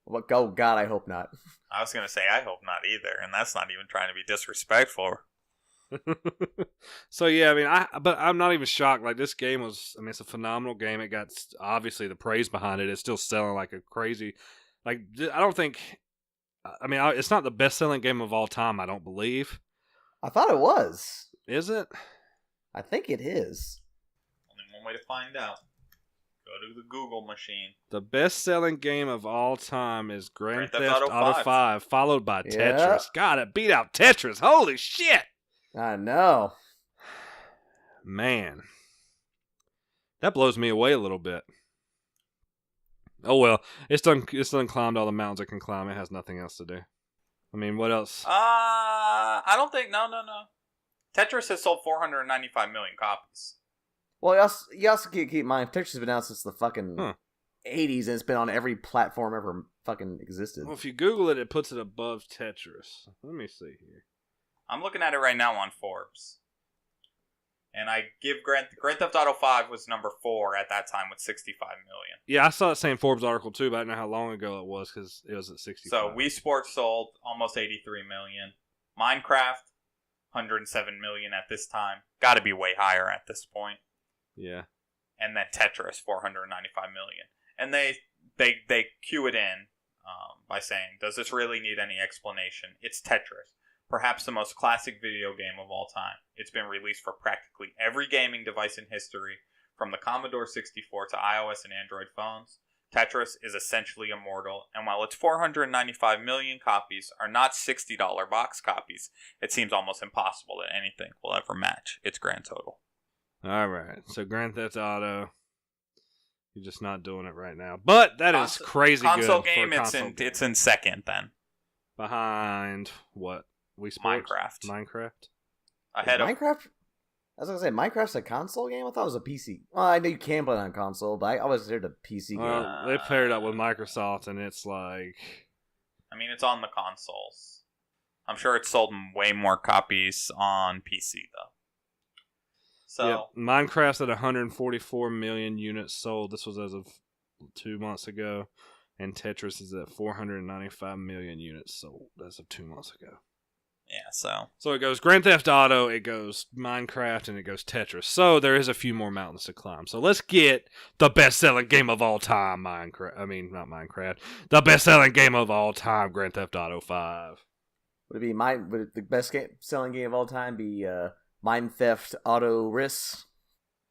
Well, oh, God, I hope not. I was going to say, I hope not either, and that's not even trying to be disrespectful. So, yeah, but I'm not even shocked. Like, this game it's a phenomenal game. It got, obviously, the praise behind it. It's still selling like a crazy, I don't think, it's not the best-selling game of all time, I don't believe. I thought it was. Is it? I think it is. Only one way to find out. Go to the Google machine. The best-selling game of all time is Grand Theft Auto 5, followed by Tetris. God, it beat out Tetris. Holy shit! I know. Man. That blows me away a little bit. Oh well, it's done climbed all the mountains it can climb. It has nothing else to do. I mean, what else? I don't think... No. Tetris has sold 495 million copies. Well, you also keep in mind, Tetris has been out since the fucking 80s, and it's been on every platform ever fucking existed. Well, if you Google it, it puts it above Tetris. Let me see here. I'm looking at it right now on Forbes. And I give Grand Theft Auto 5 was number 4 at that time with 65 million. Yeah, I saw that same Forbes article too, but I don't know how long ago it was because it was at 65. So Wii Sports sold almost 83 million. Minecraft, 107 million at this time. Got to be way higher at this point. Yeah. And then Tetris, 495 million. And they cue it in by saying, does this really need any explanation? It's Tetris. Perhaps the most classic video game of all time. It's been released for practically every gaming device in history, from the Commodore 64 to iOS and Android phones. Tetris is essentially immortal, and while its 495 million copies are not $60 box copies, it seems almost impossible that anything will ever match its grand total. All right, so Grand Theft Auto, you're just not doing it right now, but that is crazy console good game, for a console game. It's in second then. Behind what? Wii Sports? Minecraft. Ahead of Minecraft. I was gonna say Minecraft's a console game. I thought it was a PC. Well, I know you can play it on console, but I always considered a PC game. They paired up with Microsoft, and it's like, I mean, it's on the consoles. I'm sure it's sold way more copies on PC though. So yeah, Minecraft's at 144 million units sold. This was as of 2 months ago, and Tetris is at 495 million units sold as of 2 months ago. Yeah, so it goes Grand Theft Auto, it goes Minecraft, and it goes Tetris. So there is a few more mountains to climb. So let's get the best-selling game of all time, Minecraft. I mean, not Minecraft. The best-selling game of all time, Grand Theft Auto 5. Would the best-selling game of all time be Mine Theft Auto Risk?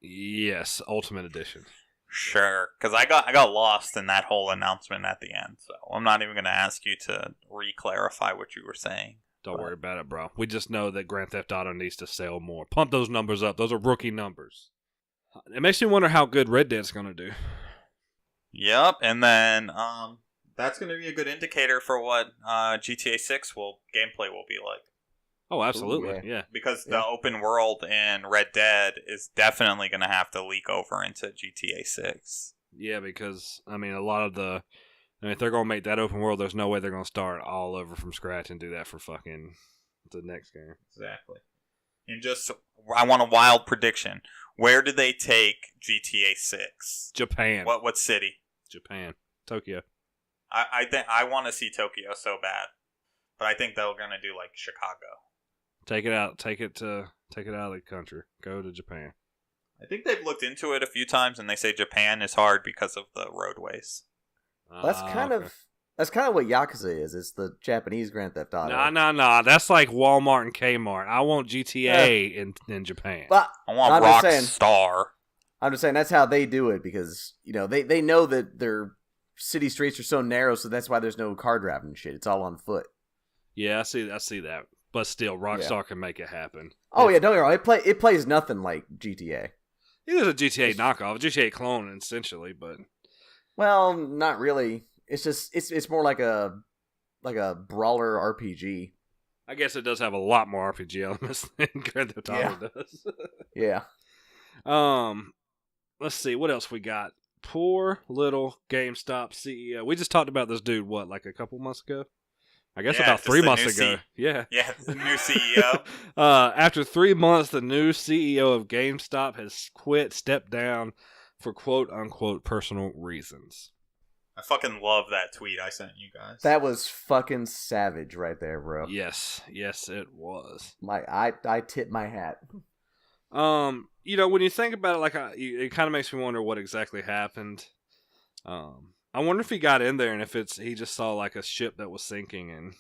Yes, Ultimate Edition. Sure, because I got lost in that whole announcement at the end. So I'm not even going to ask you to re-clarify what you were saying. Don't worry about it, bro. We just know that Grand Theft Auto needs to sell more. Pump those numbers up. Those are rookie numbers. It makes me wonder how good Red Dead's going to do. Yep, and then that's going to be a good indicator for what GTA 6 gameplay will be like. Oh, absolutely, yeah. Because the open world in Red Dead is definitely going to have to leak over into GTA 6. Yeah, because, I mean, if they're going to make that open world, there's no way they're going to start all over from scratch and do that for fucking the next game. Exactly. And I want a wild prediction. Where do they take GTA 6? Japan. What city? Japan. Tokyo. I think I want to see Tokyo so bad. But I think they're going to do like Chicago. Take it out. Take it out of the country. Go to Japan. I think they've looked into it a few times and they say Japan is hard because of the roadways. That's kind of what Yakuza is. It's the Japanese Grand Theft Auto. Nah. That's like Walmart and Kmart. I want GTA in Japan. But I want Rockstar. I'm just saying that's how they do it because they know that their city streets are so narrow, so that's why there's no car driving and shit. It's all on foot. Yeah, I see that. But still, Rockstar can make it happen. Oh yeah, don't get me wrong. It plays nothing like GTA. It is a GTA knockoff, a GTA clone essentially, but. Well, not really. It's just it's more like a brawler RPG. I guess it does have a lot more RPG elements than Grand Theft Auto does. Yeah. Let's see what else we got. Poor little GameStop CEO. We just talked about this dude. What, like a couple months ago? I guess about 3 months ago. Yeah. Yeah, the new CEO. After 3 months, the new CEO of GameStop has stepped down for quote-unquote personal reasons. I fucking love that tweet I sent you guys. That was fucking savage right there, bro. Yes, it was. I tip my hat. When you think about it, it kind of makes me wonder what exactly happened. I wonder if he got in there and if he just saw like a ship that was sinking and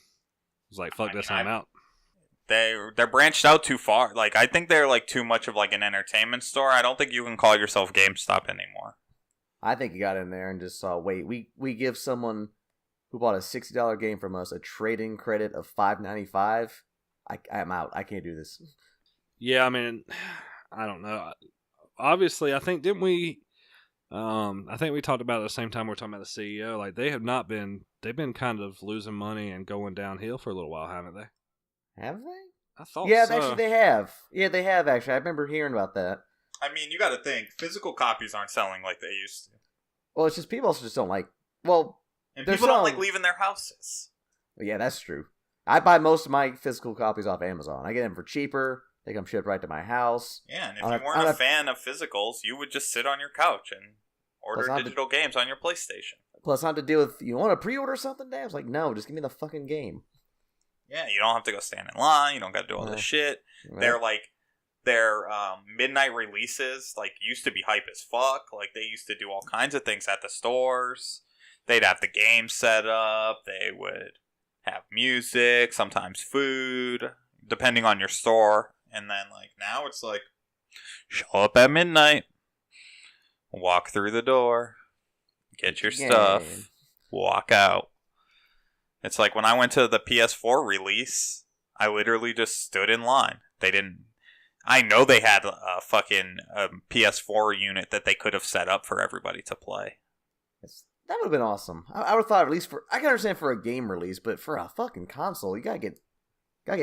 was like, "Fuck this, I'm out." They're branched out too far. Like, I think they're like too much of like an entertainment store. I don't think you can call yourself GameStop anymore. I think he got in there and just saw, wait, we give someone who bought a $60 game from us a trade-in credit of $5.95. I'm out. I can't do this. Yeah, I mean, I don't know. Obviously, I think we talked about it at the same time we were talking about the CEO. Like, they've been kind of losing money and going downhill for a little while, haven't they? Have they? I thought so. Actually, they have. Yeah, they have, actually. I remember hearing about that. I mean, you got to think, physical copies aren't selling like they used to. Well, it's just people also just don't like, and people don't like leaving their houses. Yeah, that's true. I buy most of my physical copies off Amazon. I get them for cheaper. They come shipped right to my house. Yeah, and if you weren't a fan of physicals, you would just sit on your couch and order digital games on your PlayStation. Plus, I have to deal with, you want to pre-order something, Dad? I was like, no, just give me the fucking game. Yeah, you don't have to go stand in line. You don't got to do all this shit. Right. Their midnight releases, like, used to be hype as fuck. Like, they used to do all kinds of things at the stores. They'd have the game set up. They would have music, sometimes food, depending on your store. And then, like, now it's like, show up at midnight, walk through the door, get your stuff, walk out. It's like when I went to the PS4 release, I literally just stood in line. I know they had a fucking PS4 unit that they could have set up for everybody to play. That would have been awesome. I would have thought, at least I can understand for a game release, but for a fucking console, you gotta get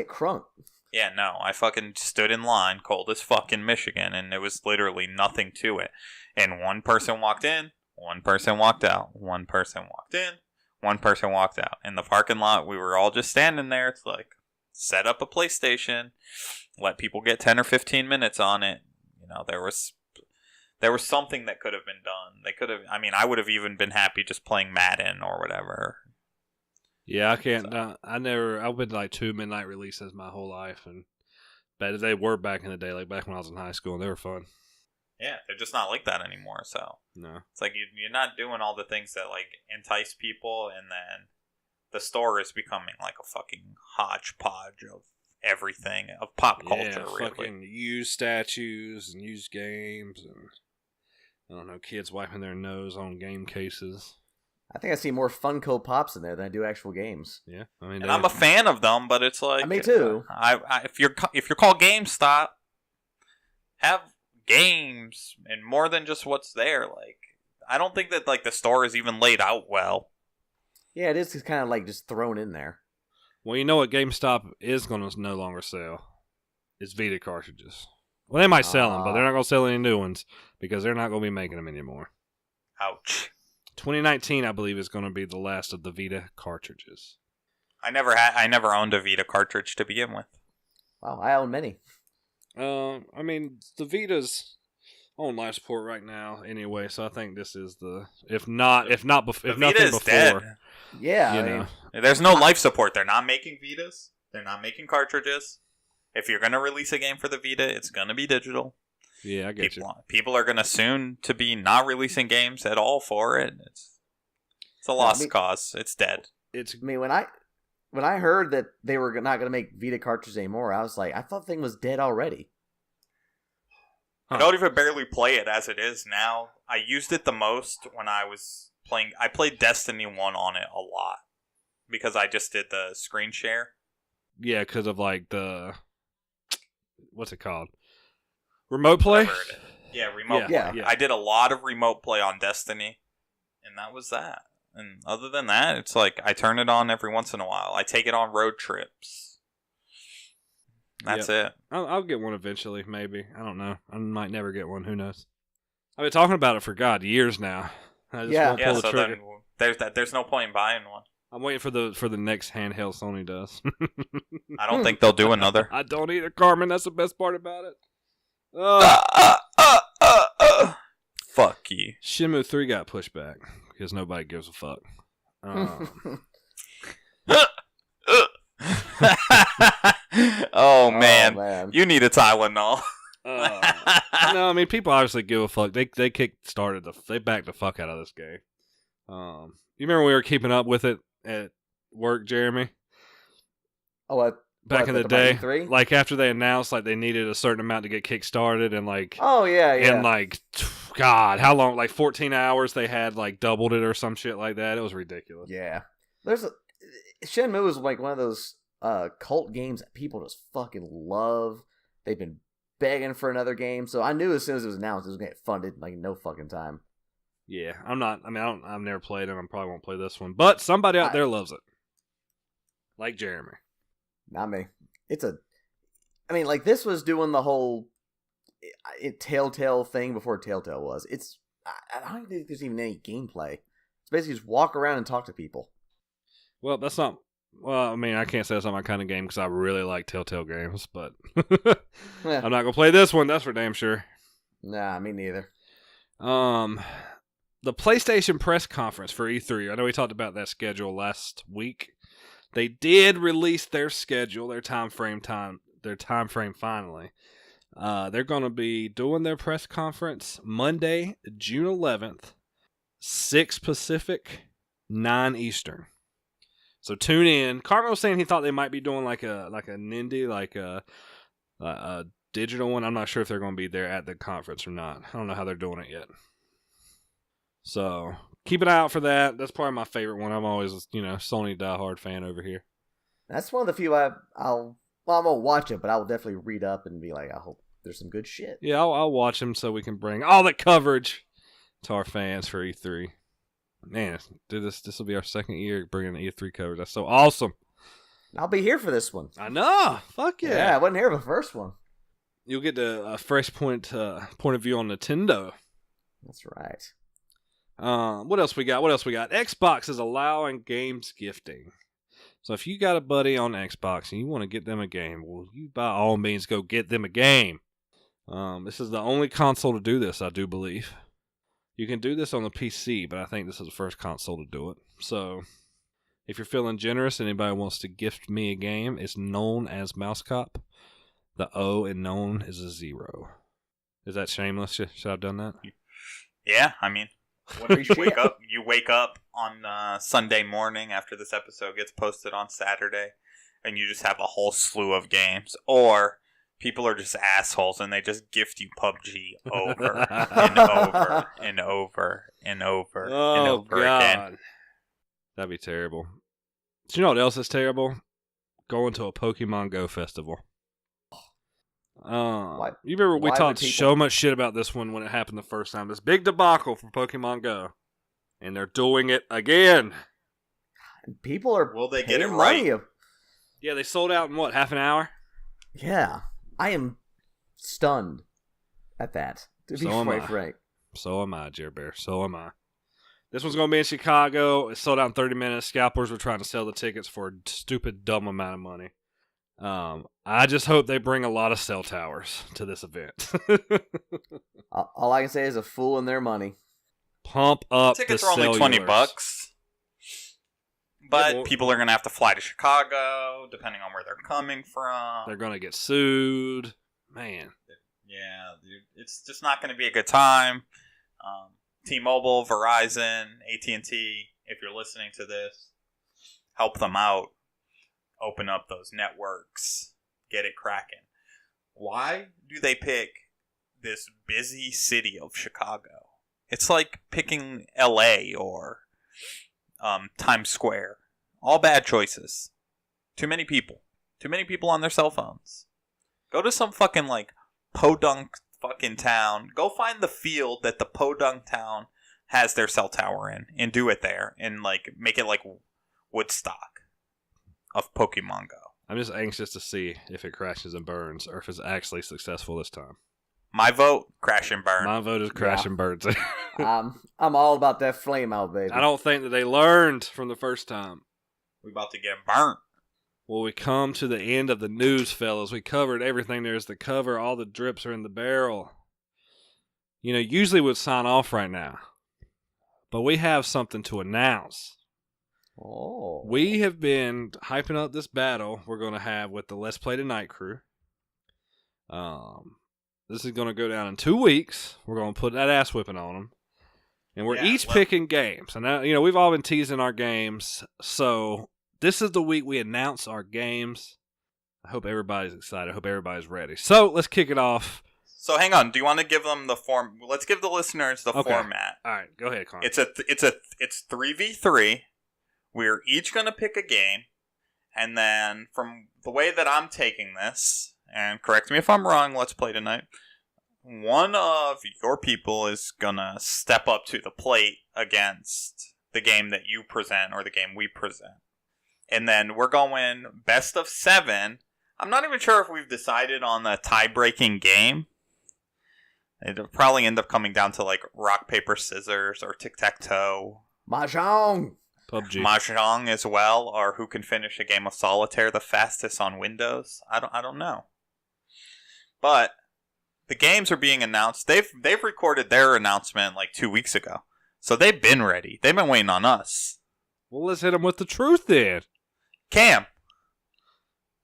crunk. Yeah, no, I fucking stood in line, cold as fuck in Michigan, and there was literally nothing to it. And one person walked in, one person walked out, one person walked in, one person walked out. In the parking lot, we were all just standing there. It's like, set up a PlayStation, let people get 10 or 15 minutes on it. You know, there was something that could have been done. They could have, I would have even been happy just playing Madden or whatever. Yeah, I can't. So. I've been to like 2 midnight releases my whole life, and but they were back in the day, like back when I was in high school, and they were fun. Yeah, they're just not like that anymore. So no, it's like you're not doing all the things that like entice people, and then the store is becoming like a fucking hodgepodge of everything, of pop culture. Yeah, fucking used statues and used games, and I don't know, kids wiping their nose on game cases. I think I see more Funko Pops in there than I do actual games. Yeah, and I'm a fan of them, but it's like me too. If you're called GameStop, have games and more than just what's there. Like, I don't think that like the store is even laid out well. Yeah, it is kind of like just thrown in there. Well, you know what GameStop is going to no longer sell? It's Vita cartridges. Well, they might sell them, but they're not going to sell any new ones because they're not going to be making them anymore. Ouch. 2019, I believe, is going to be the last of the Vita cartridges. I never owned a Vita cartridge to begin with. Wow, I own many. The Vita's on life support right now, anyway. So I think this is if nothing before. Dead. Yeah, there's no life support. They're not making Vitas. They're not making cartridges. If you're gonna release a game for the Vita, it's gonna be digital. Yeah, I get you. People are gonna soon to be not releasing games at all for it. It's a lost cause. It's dead. When I heard that they were not gonna make Vita cartridges anymore, I was like, I thought the thing was dead already. I don't even barely play it as it is now. I used it the most when I was playing. I played Destiny 1 on it a lot because I just did the screen share. Yeah, because of like the what's it called? Remote play? Yeah, remote play. Yeah. I did a lot of remote play on Destiny, and that was that. And other than that, it's like I turn it on every once in a while. I take it on road trips. That's it. I'll get one eventually, maybe. I don't know. I might never get one. Who knows? I've been talking about it for years now. I just won't pull the trigger. Then there's no point in buying one. I'm waiting for the next handheld Sony does. I don't think they'll do another. I don't either, Carmen. That's the best part about it. Fuck you. Shenmue 3 got pushed back because nobody gives a fuck. Oh man, you need a Tylenol. No, I mean people obviously give a fuck. They they backed the fuck out of this game. You remember we were keeping up with it at work, Jeremy? Oh, back in the day, like after they announced like they needed a certain amount to get kick-started, and like and like God, how long? Like 14 hours they had like doubled it or some shit like that. It was ridiculous. Yeah, Shenmue is like one of those cult games that people just fucking love. They've been begging for another game, so I knew as soon as it was announced it was gonna get funded like no fucking time. Yeah, I've never played it. I probably won't play this one, but somebody out there loves it, like Jeremy. Not me. Like this was doing the whole Telltale thing before Telltale was. I don't think there's even any gameplay. It's basically just walk around and talk to people. Well, that's not Well, I mean, I can't say it's not my kind of game because I really like Telltale games, but Yeah. I'm not gonna play this one. That's for damn sure. Nah, me neither. The PlayStation press conference for E3. I know we talked about that schedule last week. They did release their schedule, their time frame finally. They're going to be doing their press conference Monday, June 11th, 6 Pacific, 9 Eastern. So tune in. Carmen was saying he thought they might be doing like a Nindy, like a digital one. I'm not sure if they're going to be there at the conference or not. I don't know how they're doing it yet. So keep an eye out for that. That's probably my favorite one. I'm always, Sony diehard fan over here. That's one of the few I won't watch it, but I will definitely read up and be like, I hope there's some good shit. Yeah, I'll watch them so we can bring all the coverage to our fans for E3. Man, dude, this will be our second year bringing the E3 coverage. That's so awesome. I'll be here for this one. I know. Fuck yeah. Yeah, I wasn't here for the first one. You'll get a fresh point of view on Nintendo. That's right. What else we got? Xbox is allowing games gifting. So if you got a buddy on Xbox and you want to get them a game, well, you by all means go get them a game. This is the only console to do this, I do believe. You can do this on the PC, but I think this is the first console to do it. So if you're feeling generous and anybody wants to gift me a game, it's known as Mouse Cop. The O in known is a 0. Is that shameless? Should I have done that? Yeah, I mean, when you wake up on Sunday morning after this episode gets posted on Saturday, and you just have a whole slew of games, or people are just assholes and they just gift you PUBG over and over and over and over and over again. That'd be terrible. Do you know what else is terrible? Going to a Pokemon Go festival. You remember we talked so much shit about this one when it happened the first time. This big debacle for Pokemon Go. And they're doing it again. And people are Will they get it right? Yeah, they sold out in what, half an hour? Yeah. I am stunned at that. To be quite frank. So am I, Jerry Bear. So am I. This one's going to be in Chicago. It sold out in 30 minutes. Scalpers were trying to sell the tickets for a stupid, dumb amount of money. I just hope they bring a lot of cell towers to this event. All I can say is a fool in their money. Pump up tickets the are only cellulars. $20. But people are going to have to fly to Chicago, depending on where they're coming from. They're going to get sued. Man. Yeah, dude, it's just not going to be a good time. T-Mobile, Verizon, AT&T, if you're listening to this, help them out. Open up those networks. Get it cracking. Why do they pick this busy city of Chicago? It's like picking LA or Times Square. All bad choices. Too many people. Too many people on their cell phones. Go to some fucking like podunk fucking town. Go find the field that the podunk town has their cell tower in and do it there and like make it like Woodstock of Pokemon Go. I'm just anxious to see if it crashes and burns or if it's actually successful this time. My vote, crash and burn. My vote is crash and burns. I'm all about that flame out, baby. I don't think that they learned from the first time. We about to get burnt. Well, we come to the end of the news, fellas. We covered everything there is to cover. All the drips are in the barrel. You know, usually we'd sign off right now. But we have something to announce. Oh. We have been hyping up this battle we're going to have with the Let's Play Tonight crew. This is going to go down in 2 weeks. We're going to put that ass whipping on them. And we're each picking games. And now, you know, we've all been teasing our games. So this is the week we announce our games. I hope everybody's excited. I hope everybody's ready. So let's kick it off. So hang on. Do you want to give them the form? Let's give the listeners the format. All right, go ahead, Connor. It's 3v3. We're each going to pick a game. And then from the way that I'm taking this, and correct me if I'm wrong, Let's Play Tonight, one of your people is going to step up to the plate against the game that you present or the game we present. And then we're going best of 7. I'm not even sure if we've decided on the tie-breaking game. It'll probably end up coming down to like rock, paper, scissors or tic-tac-toe. Mahjong! PUBG. Mahjong as well, or who can finish a game of solitaire the fastest on Windows. I don't know. But the games are being announced. They've recorded their announcement like 2 weeks ago. So they've been ready. They've been waiting on us. Well, let's hit them with the truth then. Cam,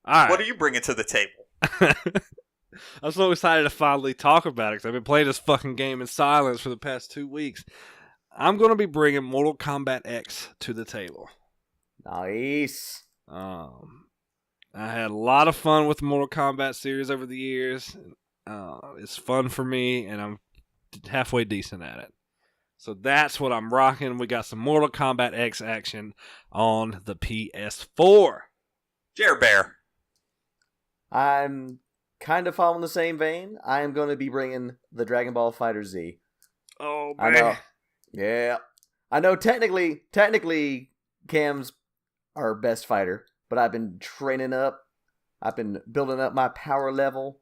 all right. What are you bringing to the table? I'm so excited to finally talk about it because I've been playing this fucking game in silence for the past 2 weeks. I'm going to be bringing Mortal Kombat X to the table. Nice. I had a lot of fun with the Mortal Kombat series over the years. It's fun for me, and I'm halfway decent at it. So that's what I'm rocking. We got some Mortal Kombat X action on the PS4. Jer Bear. I'm kind of following the same vein. I am going to be bringing the Dragon Ball Fighter Z. Oh, man. I know. Yeah. I know technically Cam's our best fighter, but I've been training up. I've been building up my power level.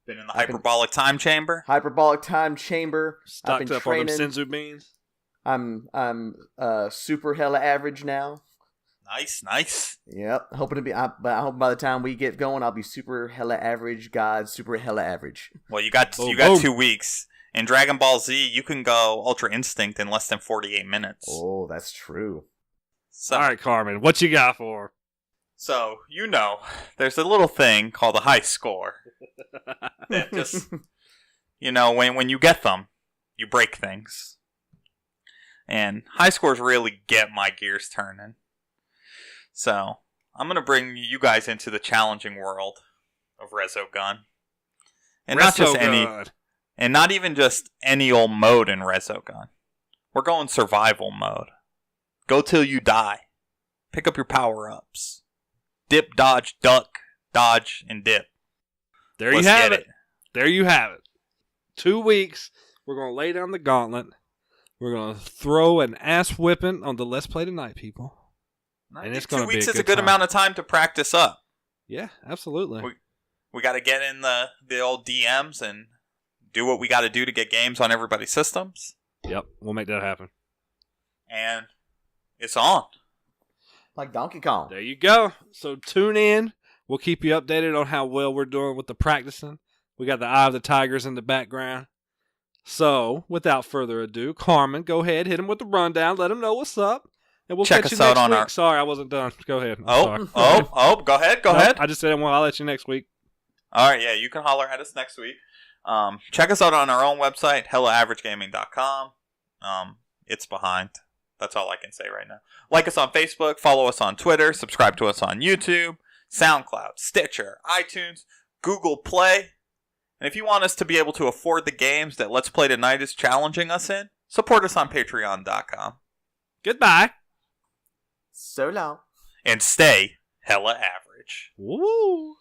Been in the hyperbolic time chamber. Hyperbolic time chamber. Stocked up on them Senzu beans. I'm super hella average now. Nice. Yep. Hoping to be. But I hope by the time we get going, I'll be super hella average. God, super hella average. Well, you got 2 weeks. In Dragon Ball Z, you can go Ultra Instinct in less than 48 minutes. Oh, that's true. So, all right, Carmen, what you got for? So, there's a little thing called a high score. That just, when you get them, you break things. And high scores really get my gears turning. So, I'm going to bring you guys into the challenging world of Resogun. And not just and not even just any old mode in Resogun. We're going survival mode. Go till you die. Pick up your power-ups. Dip, dodge, duck, dodge, and dip. There you have it. There you have it. 2 weeks. We're going to lay down the gauntlet. We're going to throw an ass whipping on the Let's Play Tonight people. And it's going to be 2 weeks is a good amount of time to practice up. Yeah, absolutely. We got to get in the old DMs and do what we got to do to get games on everybody's systems. Yep, we'll make that happen. And it's on. Like Donkey Kong. There you go. So tune in. We'll keep you updated on how well we're doing with the practicing. We got the Eye of the Tigers in the background. So, without further ado, Carmen, go ahead, hit him with the rundown, let him know what's up, and we'll check catch us you out next on week. our... Sorry, I wasn't done. Go ahead. Go ahead. I just said I'll let you next week. All right, yeah, you can holler at us next week. Check us out on our own website, hellaaveragegaming.com. It's behind. That's all I can say right now. Like us on Facebook, follow us on Twitter, subscribe to us on YouTube, SoundCloud, Stitcher, iTunes, Google Play. And if you want us to be able to afford the games that Let's Play Tonight is challenging us in, support us on patreon.com. Goodbye. So long. And stay hella average. Woo.